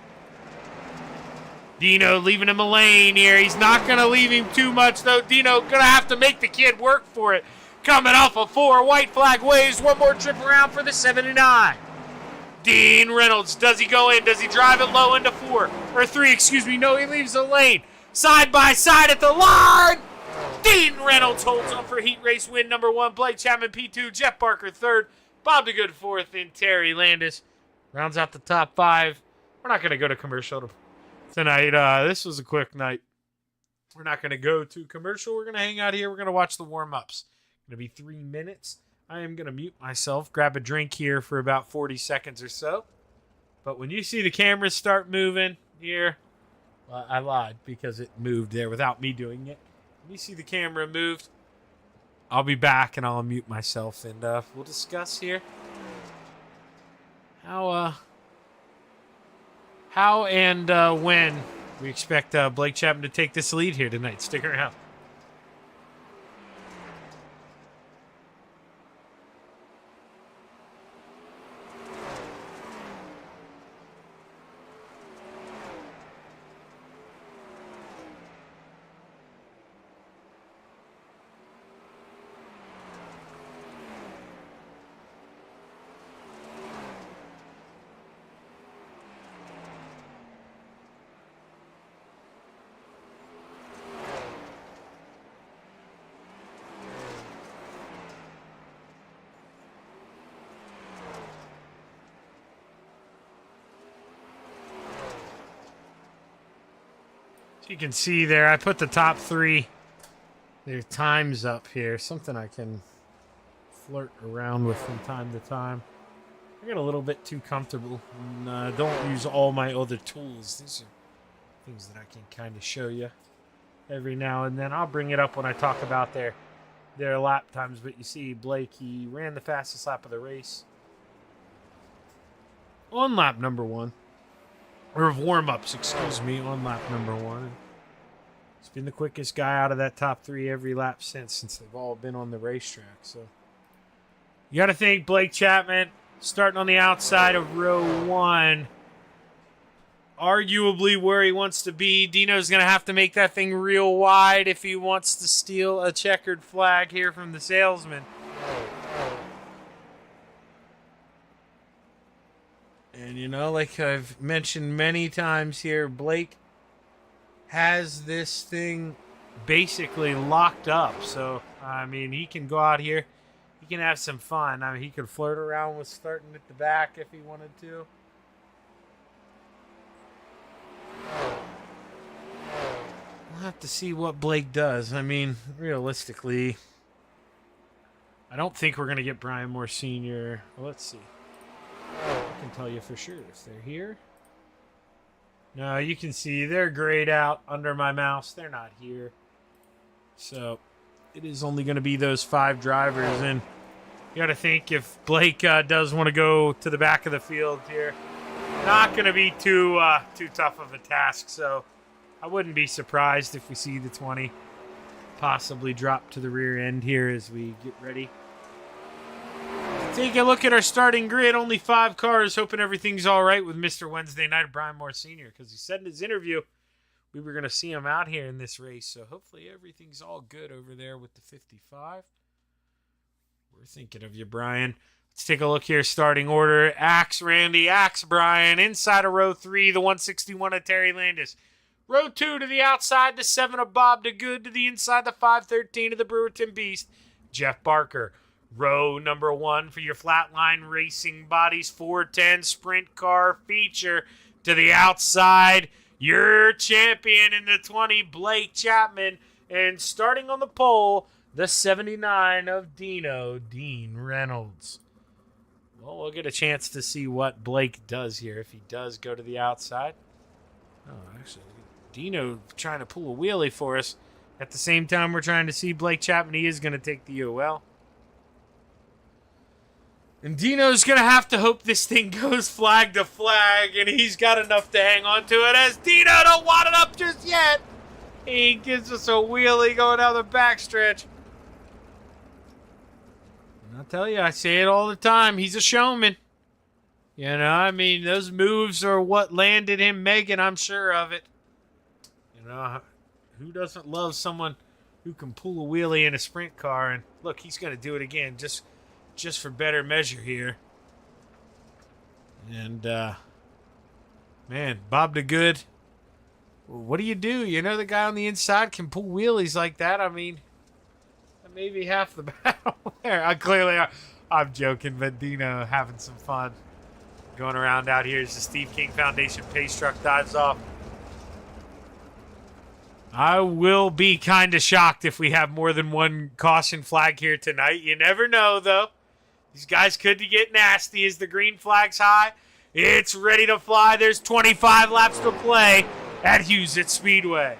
Dino leaving him a lane here. He's not going to leave him too much, though. Dino going to have to make the kid work for it. Coming off of 4, white flag waves. 1 more trip around for the 79. Dean Reynolds, does he go in? Does he drive it low into 4? Or 3, excuse me. No, he leaves the lane. Side by side at the line. Dean Reynolds holds on for heat race win number 1. Blake Chapman P2, Jeff Barker 3rd, Bob DeGood 4th, and Terry Landis rounds out the top 5. We're not going to go to commercial tonight. This was a quick night. We're not going to go to commercial. We're going to hang out here. We're going to watch the warm-ups. Going to be 3 minutes. I am going to mute myself, grab a drink here for about 40 seconds or so. But when you see the cameras start moving here, well, I lied because it moved there without me doing it. When you see the camera moved, I'll be back and I'll mute myself and we'll discuss here how and when we expect Blake Chapman to take this lead here tonight. Stick around. You can see there, I put the top 3, their times up here. Something I can flirt around with from time to time. I get a little bit too comfortable and don't use all my other tools. These are things that I can kind of show you every now and then. I'll bring it up when I talk about their lap times. But you see Blake, he ran the fastest lap of the race on lap number 1. Or of warm-ups, excuse me, on lap number 1. He's been the quickest guy out of that top 3 every lap since they've all been on the racetrack. So you got to think Blake Chapman starting on the outside of row 1. Arguably where he wants to be. Dino's going to have to make that thing real wide if he wants to steal a checkered flag here from the salesman. And, you know, like I've mentioned many times here, Blake has this thing basically locked up. So, I mean, he can go out here. He can have some fun. I mean, he could flirt around with starting at the back if he wanted to. We'll have to see what Blake does. I mean, realistically, I don't think we're going to get Brian Moore Sr. Well, let's see. I can tell you for sure if they're here. No, you can see they're grayed out under my mouse. They're not here. So it is only going to be those 5 drivers. And you got to think if Blake does want to go to the back of the field here, not going to be too tough of a task. So I wouldn't be surprised if we see the 20 possibly drop to the rear end here as we get ready. Take a look at our starting grid. Only 5 cars. Hoping everything's all right with Mr. Wednesday Night, Brian Moore Sr. Because he said in his interview we were going to see him out here in this race. So hopefully everything's all good over there with the 55. We're thinking of you, Brian. Let's take a look here. Starting order. Axe Randy. Axe Brian. Inside of row 3, the 161 of Terry Landis. Row 2 to the outside, the 7 of Bob DeGood. To the inside, the 513 of the Brewerton Beast, Jeff Barker. Row number 1 for your Flatline Racing Bodies 410 Sprint Car feature. To the outside, your champion in the 20, Blake Chapman. And starting on the pole, the 79 of Dino, Dean Reynolds. Well, we'll get a chance to see what Blake does here if he does go to the outside. Oh, actually, Dino trying to pull a wheelie for us. At the same time, we're trying to see Blake Chapman. He is going to take the UL. And Dino's going to have to hope this thing goes flag to flag, and he's got enough to hang on to it as Dino don't want it up just yet. He gives us a wheelie going down the backstretch. And I'll tell you, I say it all the time, he's a showman. You know, I mean, those moves are what landed him Megan, I'm sure of it. You know, who doesn't love someone who can pull a wheelie in a sprint car? And look, he's going to do it again just for better measure here. And, man, Bob DeGood, what do? You know, the guy on the inside can pull wheelies like that. I mean, maybe half the battle there. I'm joking, but Dino having some fun going around out here as the Steve King Foundation pace truck dives off. I will be kind of shocked if we have more than one caution flag here tonight. You never know, though. These guys could get nasty as the green flag's high. It's ready to fly. There's 25 laps to play at Huset Speedway.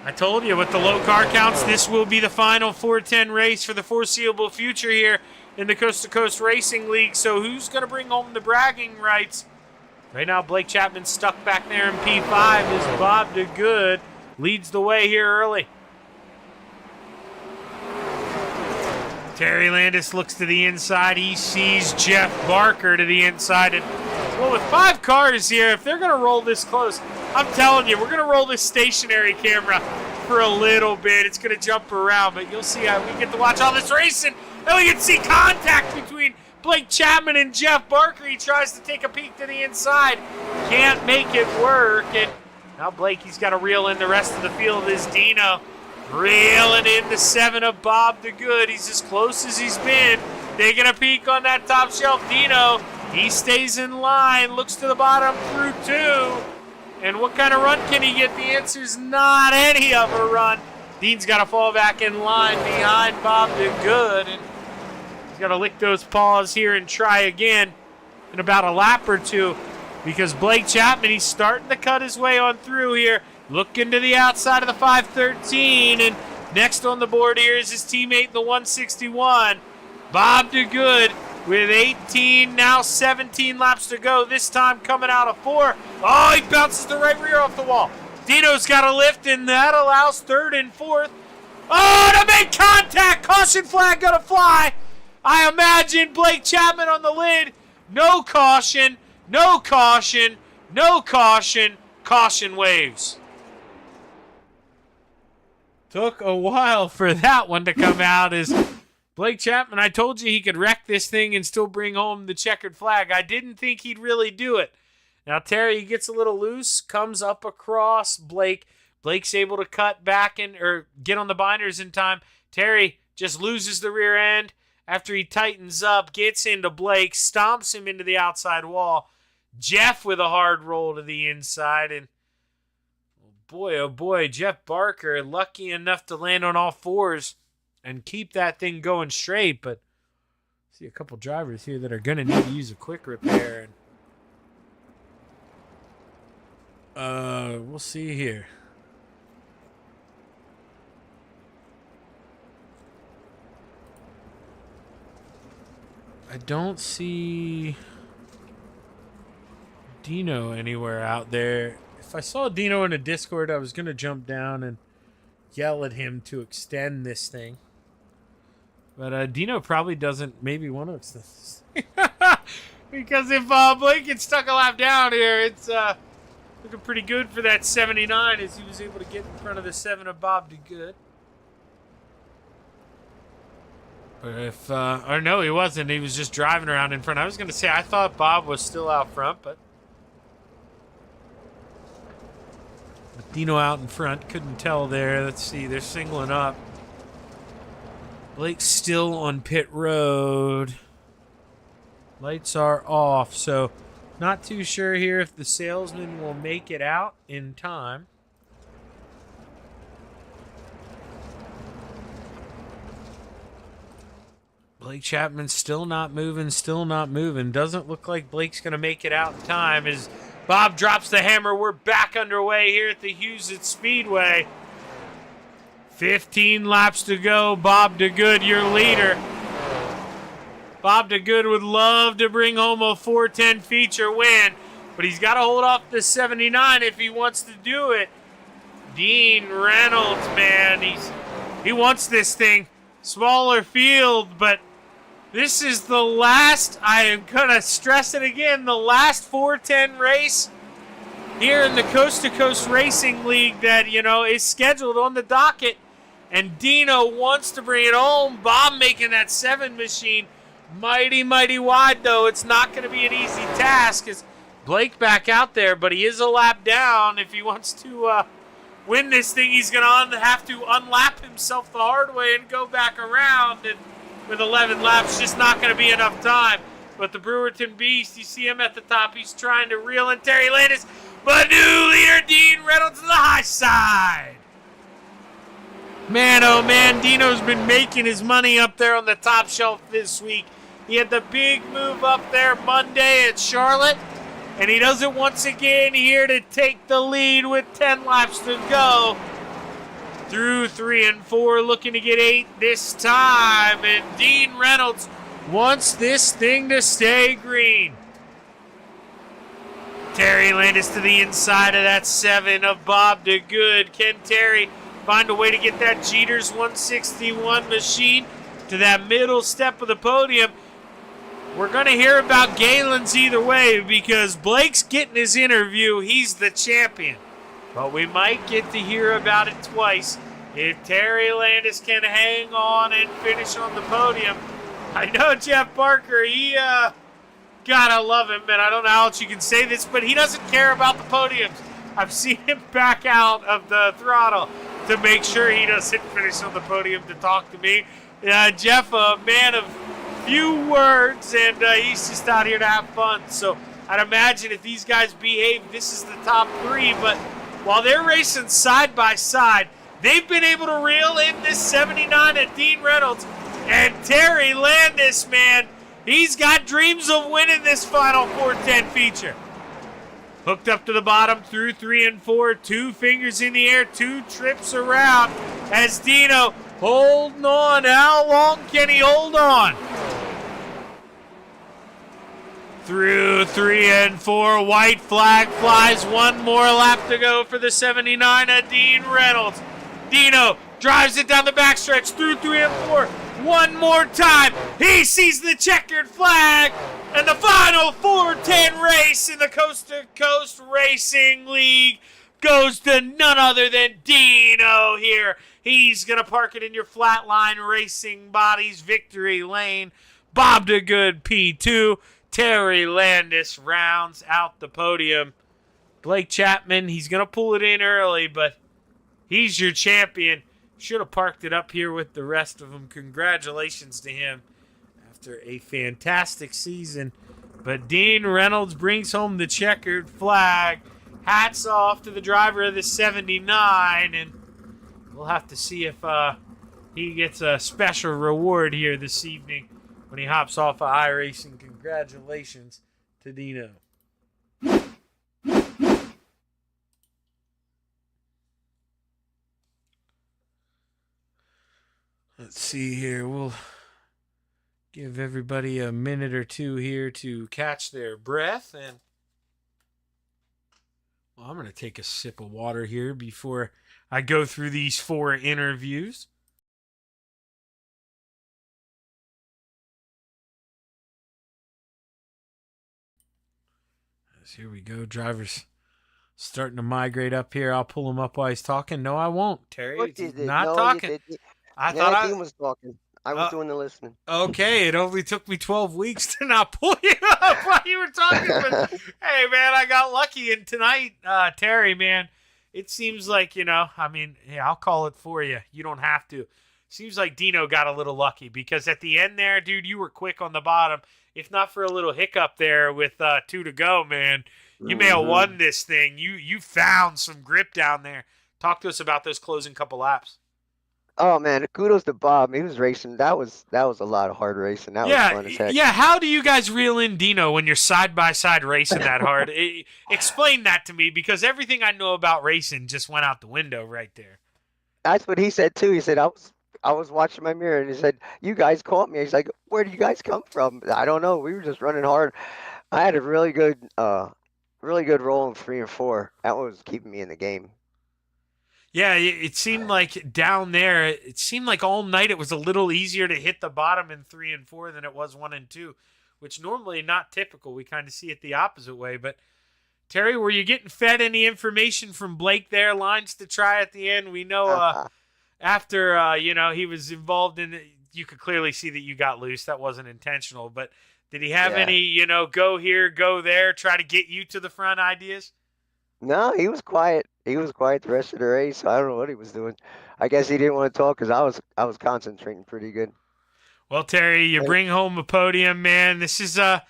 I told you, with the low car counts, this will be the final 410 race for the foreseeable future here in the Coast2Coast Racing League. So who's going to bring home the bragging rights? Right now, Blake Chapman stuck back there in P5 as Bob DeGood leads the way here early. Terry Landis looks to the inside. He sees Jeff Barker to the inside. And, well, with 5 cars here, if they're going to roll this close, I'm telling you, we're going to roll this stationary camera for a little bit. It's going to jump around, but you'll see how we get to watch all this racing. And we can see contact between Blake Chapman and Jeff Barker. He tries to take a peek to the inside. Can't make it work. And now Blake, he's got to reel in the rest of the field as Dino reeling in the 7 of Bob DeGood. He's as close as he's been. Taking a peek on that top shelf. Dino, he stays in line, looks to the bottom through 2. And what kind of run can he get? The answer's not any of a run. Dean's got to fall back in line behind Bob DeGood. And he's got to lick those paws here and try again in about a lap or 2. Because Blake Chapman, he's starting to cut his way on through here. Looking to the outside of the 513. And next on the board here is his teammate in the 161. Bob DeGood with 18, now 17 laps to go. This time coming out of 4. Oh, he bounces the right rear off the wall. Dino's got a lift, and that allows 3rd and 4th. Oh, to make contact. Caution flag gonna fly. I imagine Blake Chapman on the lid. No caution, no caution, no caution. Caution waves. Took a while for that one to come out as Blake Chapman, I told you he could wreck this thing and still bring home the checkered flag. I didn't think he'd really do it. Now Terry gets a little loose, comes up across Blake. Blake's able to cut back or get on the binders in time. Terry just loses the rear end after he tightens up, gets into Blake, stomps him into the outside wall. Jeff with a hard roll to the inside, and oh boy, Jeff Barker lucky enough to land on all 4s and keep that thing going straight. But I see a couple drivers here that are going to need to use a quick repair. And we'll see here. I don't see Dino anywhere out there. If I saw Dino in a Discord, I was going to jump down and yell at him to extend this thing. But Dino probably doesn't maybe want to extend this thing. Because if Blake gets stuck a lap down here, it's looking pretty good for that 79 as he was able to get in front of the 7 of Bob DeGood. But if, or no, he wasn't. He was just driving around in front. I was going to say, I thought Bob was still out front, but Dino out in front. Couldn't tell there. Let's see. They're singling up. Blake's still on pit road. Lights are off, so not too sure here if the salesman will make it out in time. Blake Chapman's still not moving, Doesn't look like Blake's going to make it out in time as Bob drops the hammer. We're back underway here at the Huset Speedway. 15 laps to go. Bob DeGood, your leader. Bob DeGood would love to bring home a 410 feature win, but he's got to hold off the 79 if he wants to do it. Dean Reynolds, man, he wants this thing. Smaller field, but This is the last, I am going to stress it again, the last 410 race here in the Coast2Coast Racing League that, is scheduled on the docket. And Dino wants to bring it home. Bob making that 7 machine mighty, mighty wide, though. It's not going to be an easy task as Blake back out there, but he is a lap down. If he wants to win this thing, he's going to have to unlap himself the hard way and go back around. And with 11 laps, just not going to be enough time. But the Brewerton Beast, you see him at the top. He's trying to reel in Terry Landis. But new leader, Dean Reynolds, to the high side. Man, oh man, Dino's been making his money up there on the top shelf this week. He had the big move up there Monday at Charlotte, and he does it once again here to take the lead with 10 laps to go. Through 3 and 4, looking to get 8 this time, and Dean Reynolds wants this thing to stay green. Terry Landis to the inside of that 7 of Bob DeGood. Can Terry find a way to get that Jeter's 161 machine to that middle step of the podium? We're going to hear about Galen's either way because Blake's getting his interview. He's the champion. But we might get to hear about it twice. If Terry Landis can hang on and finish on the podium. I know Jeff Parker, he, gotta love him, and I don't know how else you can say this, but he doesn't care about the podiums. I've seen him back out of the throttle to make sure he doesn't finish on the podium to talk to me. Jeff, a man of few words, and he's just out here to have fun. So I'd imagine if these guys behave, this is the top 3. But while they're racing side by side, they've been able to reel in this 79 at Dean Reynolds. And Terry Landis, man, he's got dreams of winning this final 410 feature. Hooked up to the bottom through 3 and 4. 2 fingers in the air. 2 trips around as Dino holding on. How long can he hold on? Through 3 and 4. White flag flies. 1 more lap to go for the 79 of Dean Reynolds. Dino drives it down the backstretch through 3 and 4. 1 more time. He sees the checkered flag. And the final 410 race in the Coast2Coast Racing League goes to none other than Dino here. He's going to park it in your Flatline Racing Bodies victory lane. Bob DeGood P2. Terry Landis rounds out the podium. Blake Chapman, he's going to pull it in early, but he's your champion. Should have parked it up here with the rest of them. Congratulations to him after a fantastic season. But Dean Reynolds brings home the checkered flag. Hats off to the driver of the 79, and we'll have to see if he gets a special reward here this evening when he hops off of iRacing. Congratulations to Dino. Let's see here. We'll give everybody a minute or two here to catch their breath. And well, I'm going to take a sip of water here before I go through these 4 interviews. As here we go. Drivers starting to migrate up here. I'll pull him up while he's talking. No, I won't, Terry. He's not talking. I thought I was talking. I was doing the listening. Okay, it only took me 12 weeks to not pull you up while you were talking. But hey, man, I got lucky. And tonight, Terry, man, it seems like, I'll call it for you. You don't have to. Seems like Dino got a little lucky because at the end there, dude, you were quick on the bottom. If not for a little hiccup there with 2 to go, man, you may have won this thing. You found some grip down there. Talk to us about those closing couple laps. Oh man, kudos to Bob. He was racing. That was a lot of hard racing. That was fun as heck. Yeah, how do you guys reel in Dino when you're side by side racing that hard? Explain that to me because everything I know about racing just went out the window right there. That's what he said too. He said I was watching my mirror and he said, "You guys caught me." He's like, "Where do you guys come from?" I don't know. We were just running hard. I had a really good roll in 3 and 4. That was keeping me in the game. Yeah, it seemed like down there, it seemed like all night it was a little easier to hit the bottom in 3 and 4 than it was 1 and 2, which normally not typical. We kind of see it the opposite way. But Terry, were you getting fed any information from Blake there? Lines to try at the end. We know after he was involved in it, you could clearly see that you got loose. That wasn't intentional. But did he have any, go here, go there, try to get you to the front ideas? No, he was quiet. He was quiet the rest of the race. I don't know what he was doing. I guess he didn't want to talk because I was concentrating pretty good. Well, Terry, you bring home a podium, man. This is the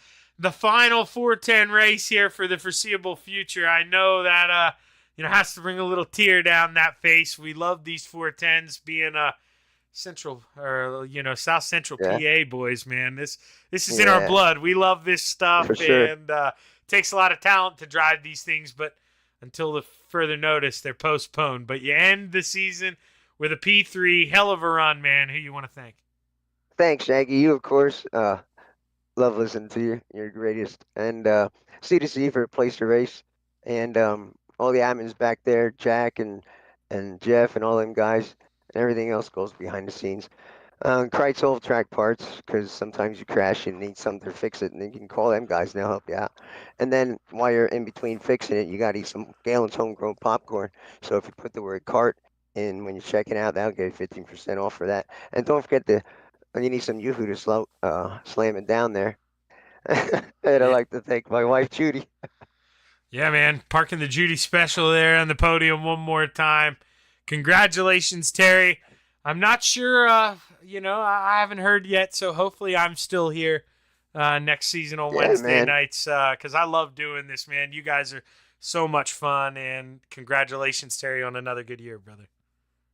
final 410 race here for the foreseeable future. I know that has to bring a little tear down that face. We love these 410s being central or South Central PA boys, man. This is in our blood. We love this stuff, For sure. and it takes a lot of talent to drive these things, but until the further notice, they're postponed. But you end the season with a P3. Hell of a run, man. Who you want to thank? Thanks, Shaggy. You, of course, love listening to you. You're the greatest. And C2C for a place to race. And all the admins back there, Jack and Jeff and all them guys. And everything else goes behind the scenes. Kreitz Old Track Parts, because sometimes you crash and need something to fix it, and you can call them guys and they'll help you out. And then while you're in between fixing it, you got to eat some Galen's homegrown popcorn. So if you put the word cart in when you're checking out, that'll get 15% off for that. And don't forget you need some Yoo-hoo to slam it down there. And I'd like to thank my wife, Judy. Yeah, man. Parking the Judy special there on the podium one more time. Congratulations, Terry. I'm not sure, I haven't heard yet, so hopefully I'm still here next season on Wednesday nights because I love doing this, man. You guys are so much fun, and congratulations, Terry, on another good year, brother.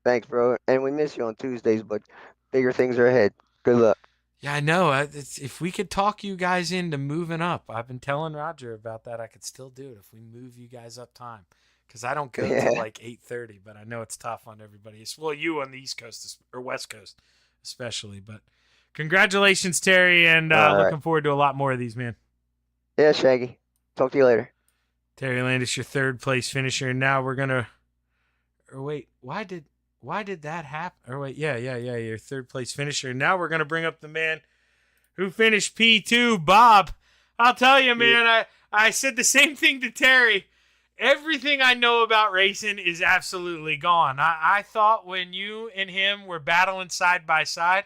Thanks, bro. And we miss you on Tuesdays, but bigger things are ahead. Good luck. Yeah, I know. If we could talk you guys into moving up, I've been telling Roger about that. I could still do it if we move you guys up time. Because I don't go till like 8:30, but I know it's tough on everybody. Well, you on the East Coast or West Coast especially. But congratulations, Terry, and looking forward to a lot more of these, man. Yeah, Shaggy. Talk to you later. Terry Landis, your third place finisher. Now we're gonna. Or wait, why did that happen? Or wait, yeah, your third place finisher. Now we're gonna bring up the man who finished P2, Bob. I'll tell you, man. I said the same thing to Terry. Everything I know about racing is absolutely gone. I thought when you and him were battling side by side,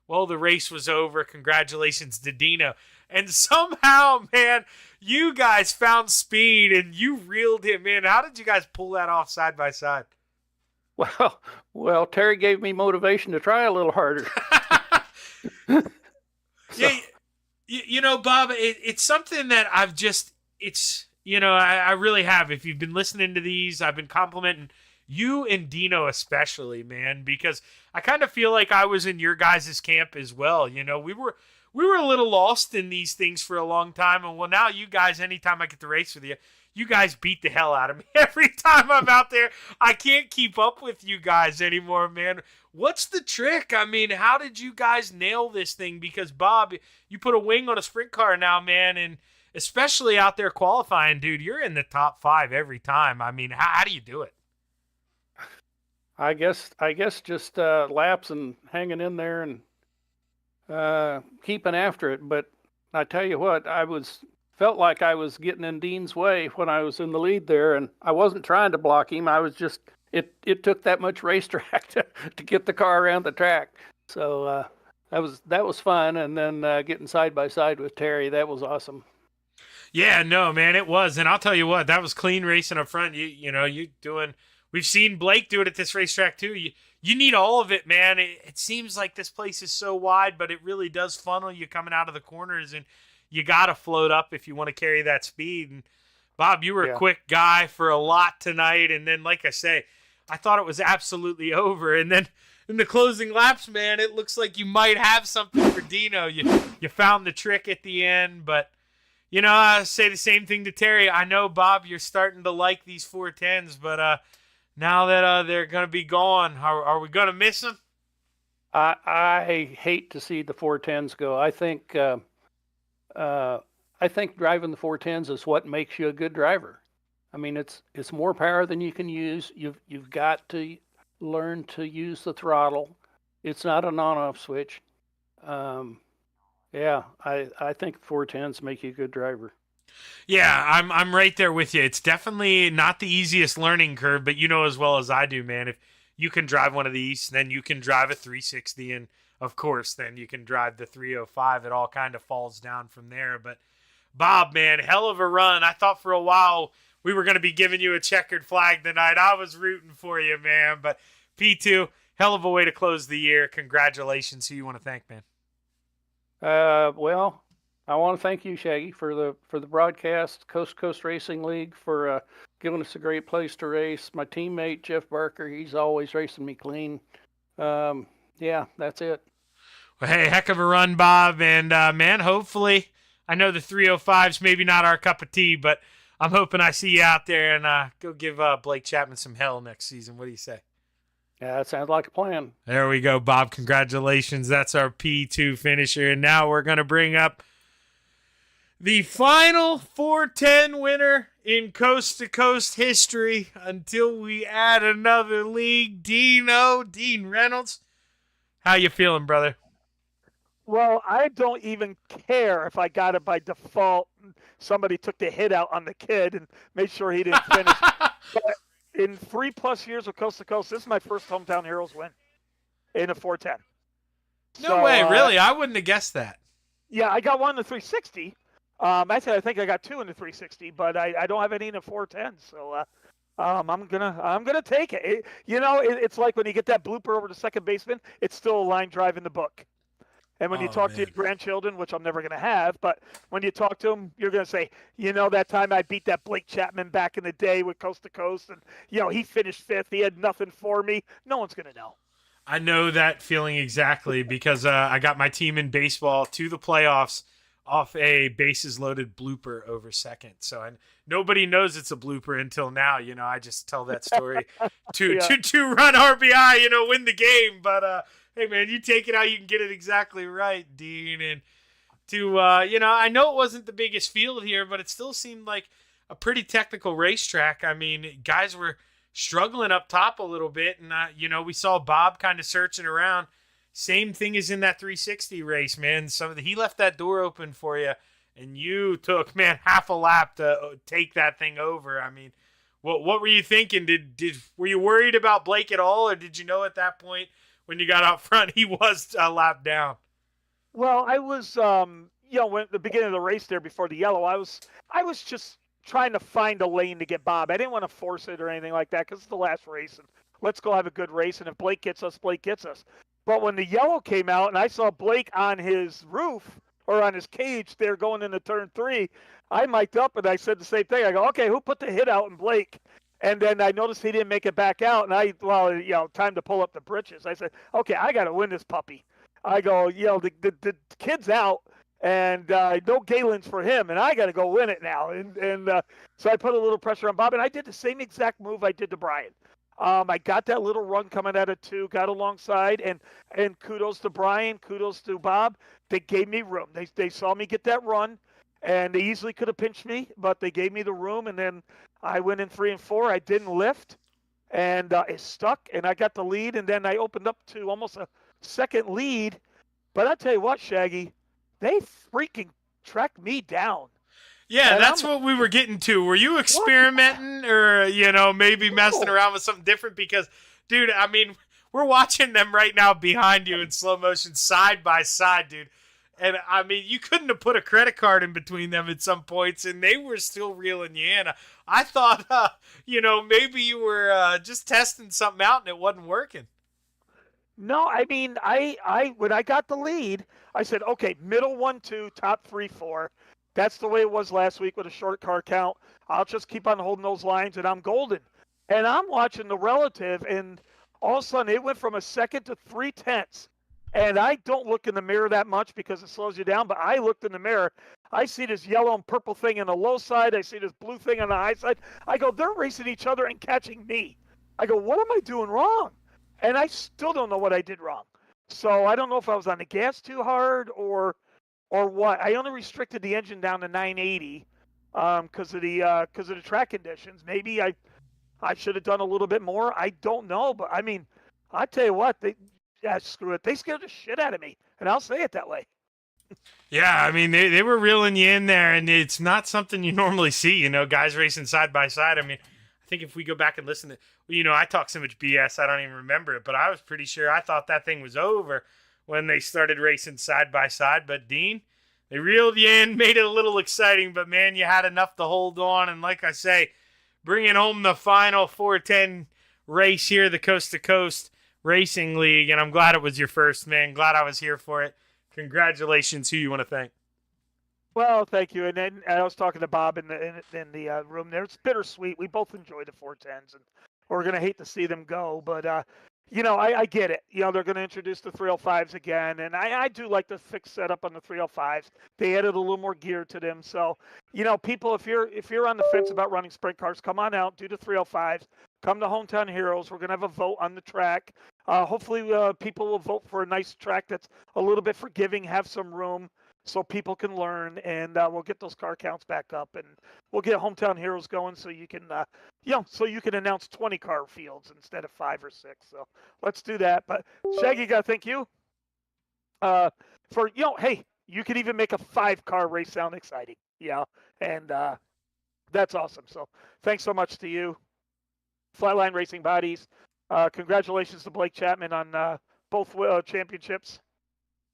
well, the race was over. Congratulations to Dino. And somehow, man, you guys found speed and you reeled him in. How did you guys pull that off side by side? Well, Terry gave me motivation to try a little harder. Yeah, Bob, it's something that I really have. If you've been listening to these, I've been complimenting you and Dino especially, man, because I kind of feel like I was in your guys' camp as well. We were a little lost in these things for a long time, and well, now you guys, anytime I get to race with you, you guys beat the hell out of me every time I'm out there. I can't keep up with you guys anymore, man. What's the trick? I mean, how did you guys nail this thing? Because, Bob, you put a wing on a sprint car now, man, and especially out there qualifying, dude, you're in the top 5 every time. I mean, how do you do it? I guess just laps and hanging in there and keeping after it. But I tell you what, felt like I was getting in Dean's way when I was in the lead there, and I wasn't trying to block him. I was just it took that much racetrack to get the car around the track. So that was fun, and then getting side by side with Terry, that was awesome. Yeah, no, man, it was. And I'll tell you what, that was clean racing up front. You doing, we've seen Blake do it at this racetrack too. You need all of it, man. It seems like this place is so wide, but it really does funnel you coming out of the corners, and you got to float up if you want to carry that speed. And Bob, you were a quick guy for a lot tonight. And then, like I say, I thought it was absolutely over. And then in the closing laps, man, it looks like you might have something for Dino. You found the trick at the end, but I say the same thing to Terry. I know, Bob, you're starting to like these 410s, but now that they're going to be gone, are we going to miss them? I hate to see the 410s go. I think driving the 410s is what makes you a good driver. I mean, it's more power than you can use. You've got to learn to use the throttle. It's not an on-off switch. Yeah, I think 410s make you a good driver. Yeah, I'm right there with you. It's definitely not the easiest learning curve, but you know as well as I do, man. If you can drive one of these, then you can drive a 360, and of course, then you can drive the 305. It all kind of falls down from there. But Bob, man, hell of a run. I thought for a while we were going to be giving you a checkered flag tonight. I was rooting for you, man. But P2, hell of a way to close the year. Congratulations. Who you want to thank, man? Well, I want to thank you, Shaggy, for the broadcast, Coast2Coast Racing League, for giving us a great place to race. My teammate, Jeff Barker, he's always racing me clean. Yeah, that's it. Well, hey, heck of a run, Bob. And, man, hopefully, I know the 305's maybe not our cup of tea, but I'm hoping I see you out there and go give Blake Chapman some hell next season. What do you say? Yeah, that sounds like a plan. There we go, Bob. Congratulations. That's our P2 finisher. And now we're going to bring up the final 410 winner in Coast2Coast history until we add another league. Dean Reynolds. How you feeling, brother? Well, I don't even care if I got it by default. Somebody took the hit out on the kid and made sure he didn't finish. But in 3+ years of Coast2Coast, this is my first Hometown Heroes win in a 410. No way, really? I wouldn't have guessed that. Yeah, I got one in the 360. Actually, I think I got two in the 360, but I don't have any in the 410. So I'm gonna take it. It's like when you get that blooper over to second baseman, it's still a line drive in the book. And when you talk to your grandchildren, which I'm never going to have, but when you talk to them, you're going to say, that time I beat that Blake Chapman back in the day with Coast2Coast, and, he finished 5th. He had nothing for me. No one's going to know. I know that feeling exactly because I got my team in baseball to the playoffs off a bases loaded blooper over second. So nobody knows it's a blooper until now. I just tell that story to run RBI, win the game. But, hey, man, you take it how you can get it exactly right, Dean. And I know it wasn't the biggest field here, but it still seemed like a pretty technical racetrack. I mean, guys were struggling up top a little bit. And, we saw Bob kind of searching around. Same thing as in that 360 race, man. He left that door open for you, and you took, man, half a lap to take that thing over. I mean, what were you thinking? Were you worried about Blake at all, or did you know at that point when you got out front he was a lap down? Well, I was, when at the beginning of the race there before the yellow, I was just trying to find a lane to get Bob. I didn't want to force it or anything like that because it's the last race, and let's go have a good race. And if Blake gets us, Blake gets us. But when the yellow came out and I saw Blake on his roof or on his cage there going into turn 3, I mic'd up and I said the same thing. I go, okay, who put the hit out in Blake? And then I noticed he didn't make it back out. And time to pull up the britches. I said, okay, I got to win this puppy. I go, the kid's out and no Galen's for him. And I got to go win it now. And so I put a little pressure on Bob. And I did the same exact move I did to Brian. I got that little run coming out of 2, got alongside, and kudos to Brian, kudos to Bob. They gave me room. They saw me get that run, and they easily could have pinched me, but they gave me the room, and then I went in 3 and 4. I didn't lift, and it stuck, and I got the lead, and then I opened up to almost a second lead. But I'll tell you what, Shaggy, they freaking tracked me down. Yeah, that's what we were getting to. Were you experimenting or, maybe messing around with something different? Because, dude, I mean, we're watching them right now behind you in slow motion, side by side, dude. And, I mean, you couldn't have put a credit card in between them at some points, and they were still reeling you in. I thought, maybe you were just testing something out and it wasn't working. No, I mean, I when I got the lead, I said, okay, middle 1, 2, top 3, 4. That's the way it was last week with a short car count. I'll just keep on holding those lines, and I'm golden. And I'm watching the relative, and all of a sudden it went from a second to 3/10. And I don't look in the mirror that much because it slows you down, but I looked in the mirror. I see this yellow and purple thing on the low side. I see this blue thing on the high side. I go, they're racing each other and catching me. I go, what am I doing wrong? And I still don't know what I did wrong. So I don't know if I was on the gas too hard or what. I only restricted the engine down to 980, because of the track conditions. Maybe I should have done a little bit more. I don't know, but I mean, I tell you what, screw it. They scared the shit out of me, and I'll say it that way. Yeah, I mean, they were reeling you in there, and it's not something you normally see, you know, guys racing side by side. I mean, I think if we go back and listen to, you know, I talk so much BS, I don't even remember it, but I was pretty sure I thought that thing was over when they started racing side by side. But Dean, they reeled you in, made it a little exciting, but man, you had enough to hold on. And like I say, bringing home the final 410 race here, the Coast to Coast Racing League, and I'm glad it was your first, man. Glad I was here for it. Congratulations. Who you want to thank? Well, thank you. And then I was talking to Bob in the room there. It's bittersweet. We both enjoy the 410s, and we're going to hate to see them go. But, you know, I get it. You know, they're going to introduce the 305s again. And I do like the fixed setup on the 305s. They added a little more gear to them. So, you know, people, if you're on the fence about running sprint cars, come on out, do the 305s. Come to Hometown Heroes. We're going to have a vote on the track. Hopefully people will vote for a nice track that's a little bit forgiving, have some room so people can learn, and we'll get those car counts back up, and we'll get Hometown Heroes going so you can, so you can announce 20 car fields instead of 5 or 6. So let's do that. But Shaggy, got to thank you for, you know, hey, you could even make a 5-car race sound exciting, and that's awesome. So thanks so much to you. Flatline Racing Bodies. Congratulations to Blake Chapman on both championships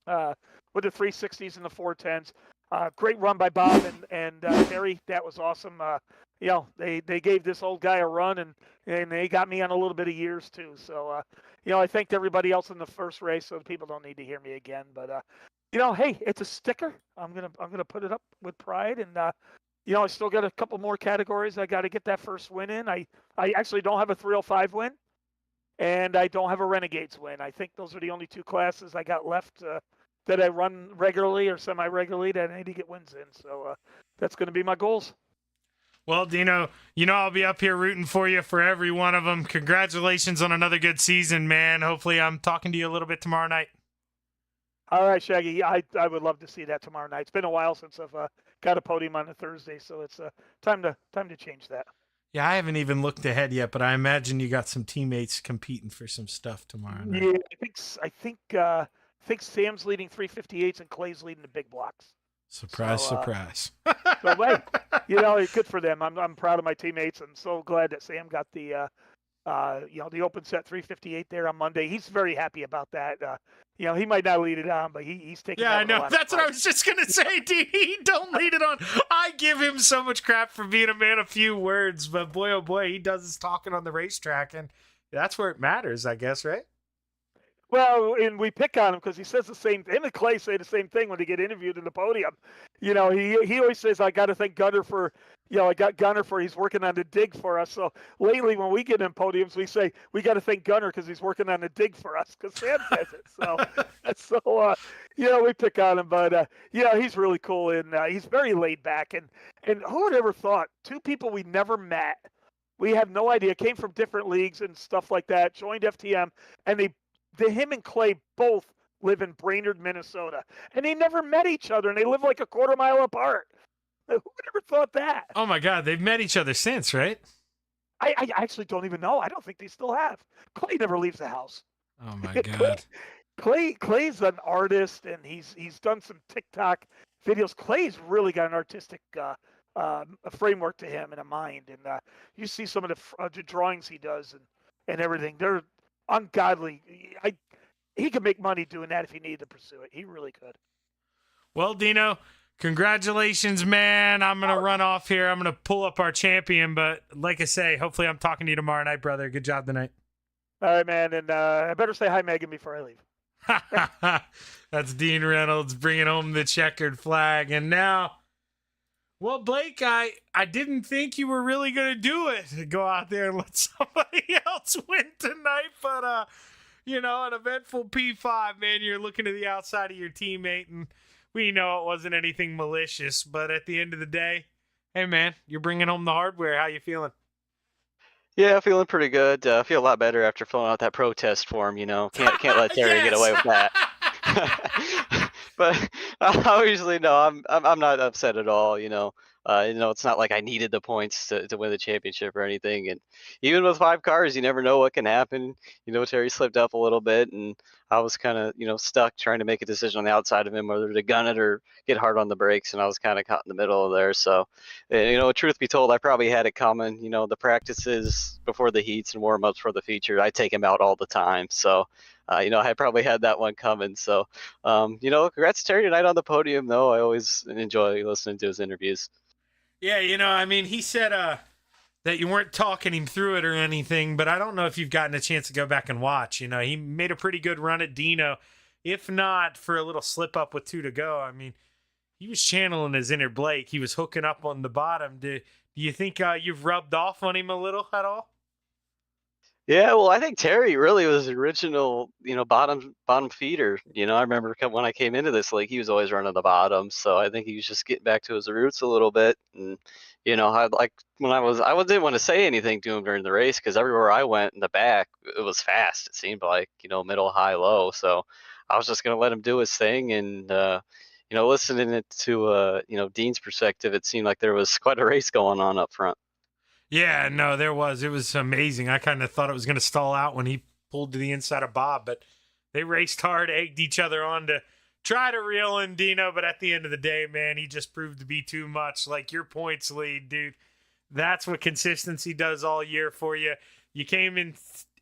with the 360s and the 410s. Great run by Bob and Terry. That was awesome. You know, they gave this old guy a run, and they got me on a little bit of years too. So, you know, I thanked everybody else in the first race, so people don't need to hear me again. But, you know, hey, it's a sticker. I'm gonna put it up with pride, and you know, I still got a couple more categories. I got to get that first win in. I actually don't have a 305 win, and I don't have a Renegades win. I think those are the only 2 classes I got left that I run regularly or semi-regularly that I need to get wins in. So that's going to be my goals. Well, Dino, you know I'll be up here rooting for you for every one of them. Congratulations on another good season, man. Hopefully I'm talking to you a little bit tomorrow night. All right, Shaggy. I would love to see that tomorrow night. It's been a while since I've got a podium on a Thursday, so it's time to change that. Yeah, I haven't even looked ahead yet, but I imagine you got some teammates competing for some stuff tomorrow night. Yeah, I think Sam's leading 358s and Clay's leading the big blocks. Surprise, surprise. So, wait, you know, good for them. I'm proud of my teammates. I'm so glad that Sam got the you know, the open set 358 there on Monday. He's very happy about that. You know, he might not lead it on, but he's taking. Yeah, I know. That's what I was just gonna say, D. Don't lead it on. I give him so much crap for being a man of few words, but boy, oh boy, he does his talking on the racetrack, and that's where it matters, I guess, right? Well, and we pick on him because he says the same thing. Him and Clay say the same thing when they get interviewed in the podium. You know, he always says, I got to thank Gunner for, you know, I got Gunner for he's working on the dig for us. So lately when we get in podiums, we say, we got to thank Gunner because he's working on the dig for us because Sam says it. So, you know, we pick on him. But, you know, he's really cool and he's very laid back. And who would ever thought 2 people we never met, we have no idea, came from different leagues and stuff like that, joined FTM, and him and Clay both live in Brainerd, Minnesota, and they never met each other, and they live like a quarter mile apart. Who would ever thought that? Oh my God, they've met each other since, right? I actually don't even know. I don't think they still have. Clay never leaves the house. Oh my God. Clay's an artist, and he's done some TikTok videos. Clay's really got an artistic a framework to him and a mind, and you see some of the drawings he does and everything. They're ungodly. He could make money doing that if he needed to pursue it. He really could. Well, Dino, congratulations, man. I'm going to run off here. I'm going to pull up our champion, but like I say, hopefully I'm talking to you tomorrow night, brother. Good job tonight. All right, man, and I better say hi, Megan, before I leave. That's Dean Reynolds bringing home the checkered flag. And now, well, Blake, I didn't think you were really going to do it, go out there and let somebody else win tonight. But, you know, an eventful P5, man, you're looking to the outside of your teammate, and we know it wasn't anything malicious. But at the end of the day, hey, man, you're bringing home the hardware. How you feeling? Yeah, feeling pretty good. I feel a lot better after filling out that protest form, you know. Can't let Terry get away with that. But obviously, no, I'm not upset at all, you know. It's not like I needed the points to win the championship or anything. And even with 5 cars, you never know what can happen. Terry slipped up a little bit, and I was kind of, stuck trying to make a decision on the outside of him, whether to gun it or get hard on the brakes. And I was kind of caught in the middle of there. So, truth be told, I probably had it coming. The practices before the heats and warm ups for the feature, I take him out all the time. So, I probably had that one coming. So, congrats to Terry tonight on the podium, though. I always enjoy listening to his interviews. Yeah, he said that you weren't talking him through it or anything, but I don't know if you've gotten a chance to go back and watch. He made a pretty good run at Dino, if not for a little slip up with 2 to go. He was channeling his inner Blake. He was hooking up on the bottom. Do you think you've rubbed off on him a little at all? Yeah, well, I think Terry really was the original, bottom feeder. I remember when I came into this league, he was always running the bottom, so I think he was just getting back to his roots a little bit. And I didn't want to say anything to him during the race because everywhere I went in the back, it was fast. It seemed like middle, high, low. So I was just gonna let him do his thing. And listening it to Dean's perspective, it seemed like there was quite a race going on up front. Yeah, no, there was. It was amazing. I kind of thought it was going to stall out when he pulled to the inside of Bob, but they raced hard, egged each other on to try to reel in Dino, but at the end of the day, man, he just proved to be too much. Like your points lead, dude. That's what consistency does all year for you. You came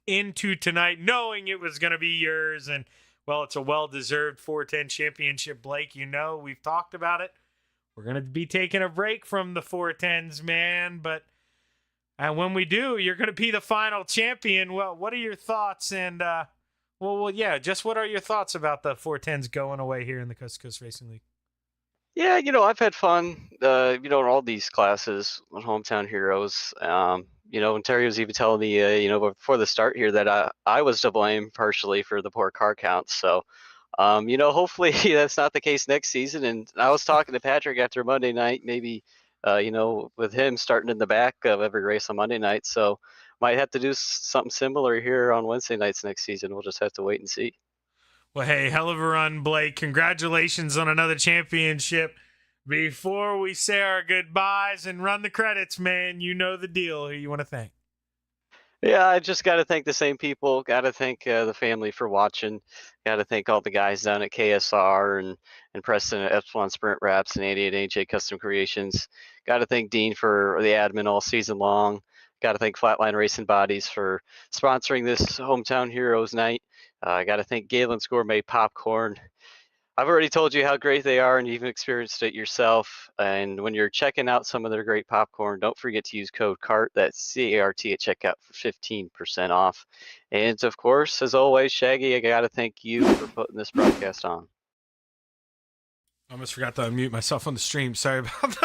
into tonight knowing it was going to be yours, and, well, it's a well-deserved 410 championship, Blake. We've talked about it. We're going to be taking a break from the 410s, man, but... And when we do, you're going to be the final champion. Well, what are your thoughts? And, just what are your thoughts about the 410s going away here in the Coast2Coast Racing League? Yeah, I've had fun, in all these classes on Hometown Heroes. And Terry was even telling me, before the start here that I was to blame partially for the poor car counts. So, hopefully that's not the case next season. And I was talking to Patrick after Monday night, maybe with him starting in the back of every race on Monday night. So might have to do something similar here on Wednesday nights next season. We'll just have to wait and see. Well, hey, hell of a run, Blake. Congratulations on another championship. Before we say our goodbyes and run the credits, man, you know the deal. Who you want to thank? Yeah, I just got to thank the same people. Got to thank the family for watching. Got to thank all the guys down at KSR and Preston at Epsilon Sprint Wraps and 88 AJ Custom Creations. Got to thank Dean for the admin all season long. Got to thank Flatline Racing Bodies for sponsoring this Hometown Heroes night. I got to thank Galen's Gourmet Popcorn. I've already told you how great they are, and you've experienced it yourself. And when you're checking out some of their great popcorn, don't forget to use code CART, that's C-A-R-T, at checkout for 15% off. And, of course, as always, Shaggy, I got to thank you for putting this broadcast on. I almost forgot to unmute myself on the stream. Sorry about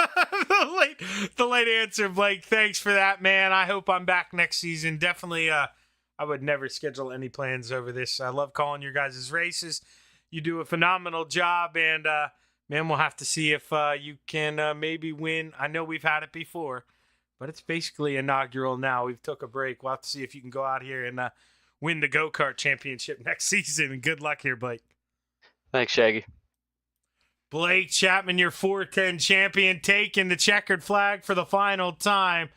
the late answer, Blake. Thanks for that, man. I hope I'm back next season. Definitely, I would never schedule any plans over this. I love calling your guys' races. You do a phenomenal job, and, man, we'll have to see if you can maybe win. I know we've had it before, but it's basically inaugural now. We've took a break. We'll have to see if you can go out here and win the go-kart championship next season, and good luck here, Blake. Thanks, Shaggy. Blake Chapman, your 410 champion, taking the checkered flag for the final time.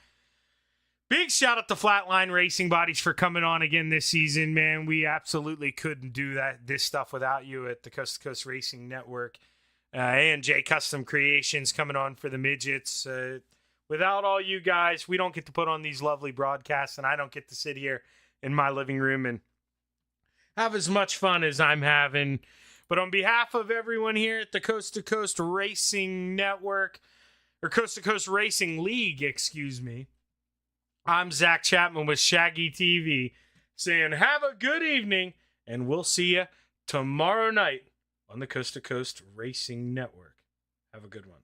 Big shout out to Flatline Racing Bodies for coming on again this season, man. We absolutely couldn't do this stuff without you at the Coast2Coast Racing Network. A&J Custom Creations coming on for the midgets. Without all you guys, we don't get to put on these lovely broadcasts, and I don't get to sit here in my living room and have as much fun as I'm having. But on behalf of everyone here at the Coast2Coast Racing Network, or Coast2Coast Racing League, excuse me, I'm Zach Chapman with Shaggy TV saying have a good evening, and we'll see you tomorrow night on the Coast2Coast Racing Network. Have a good one.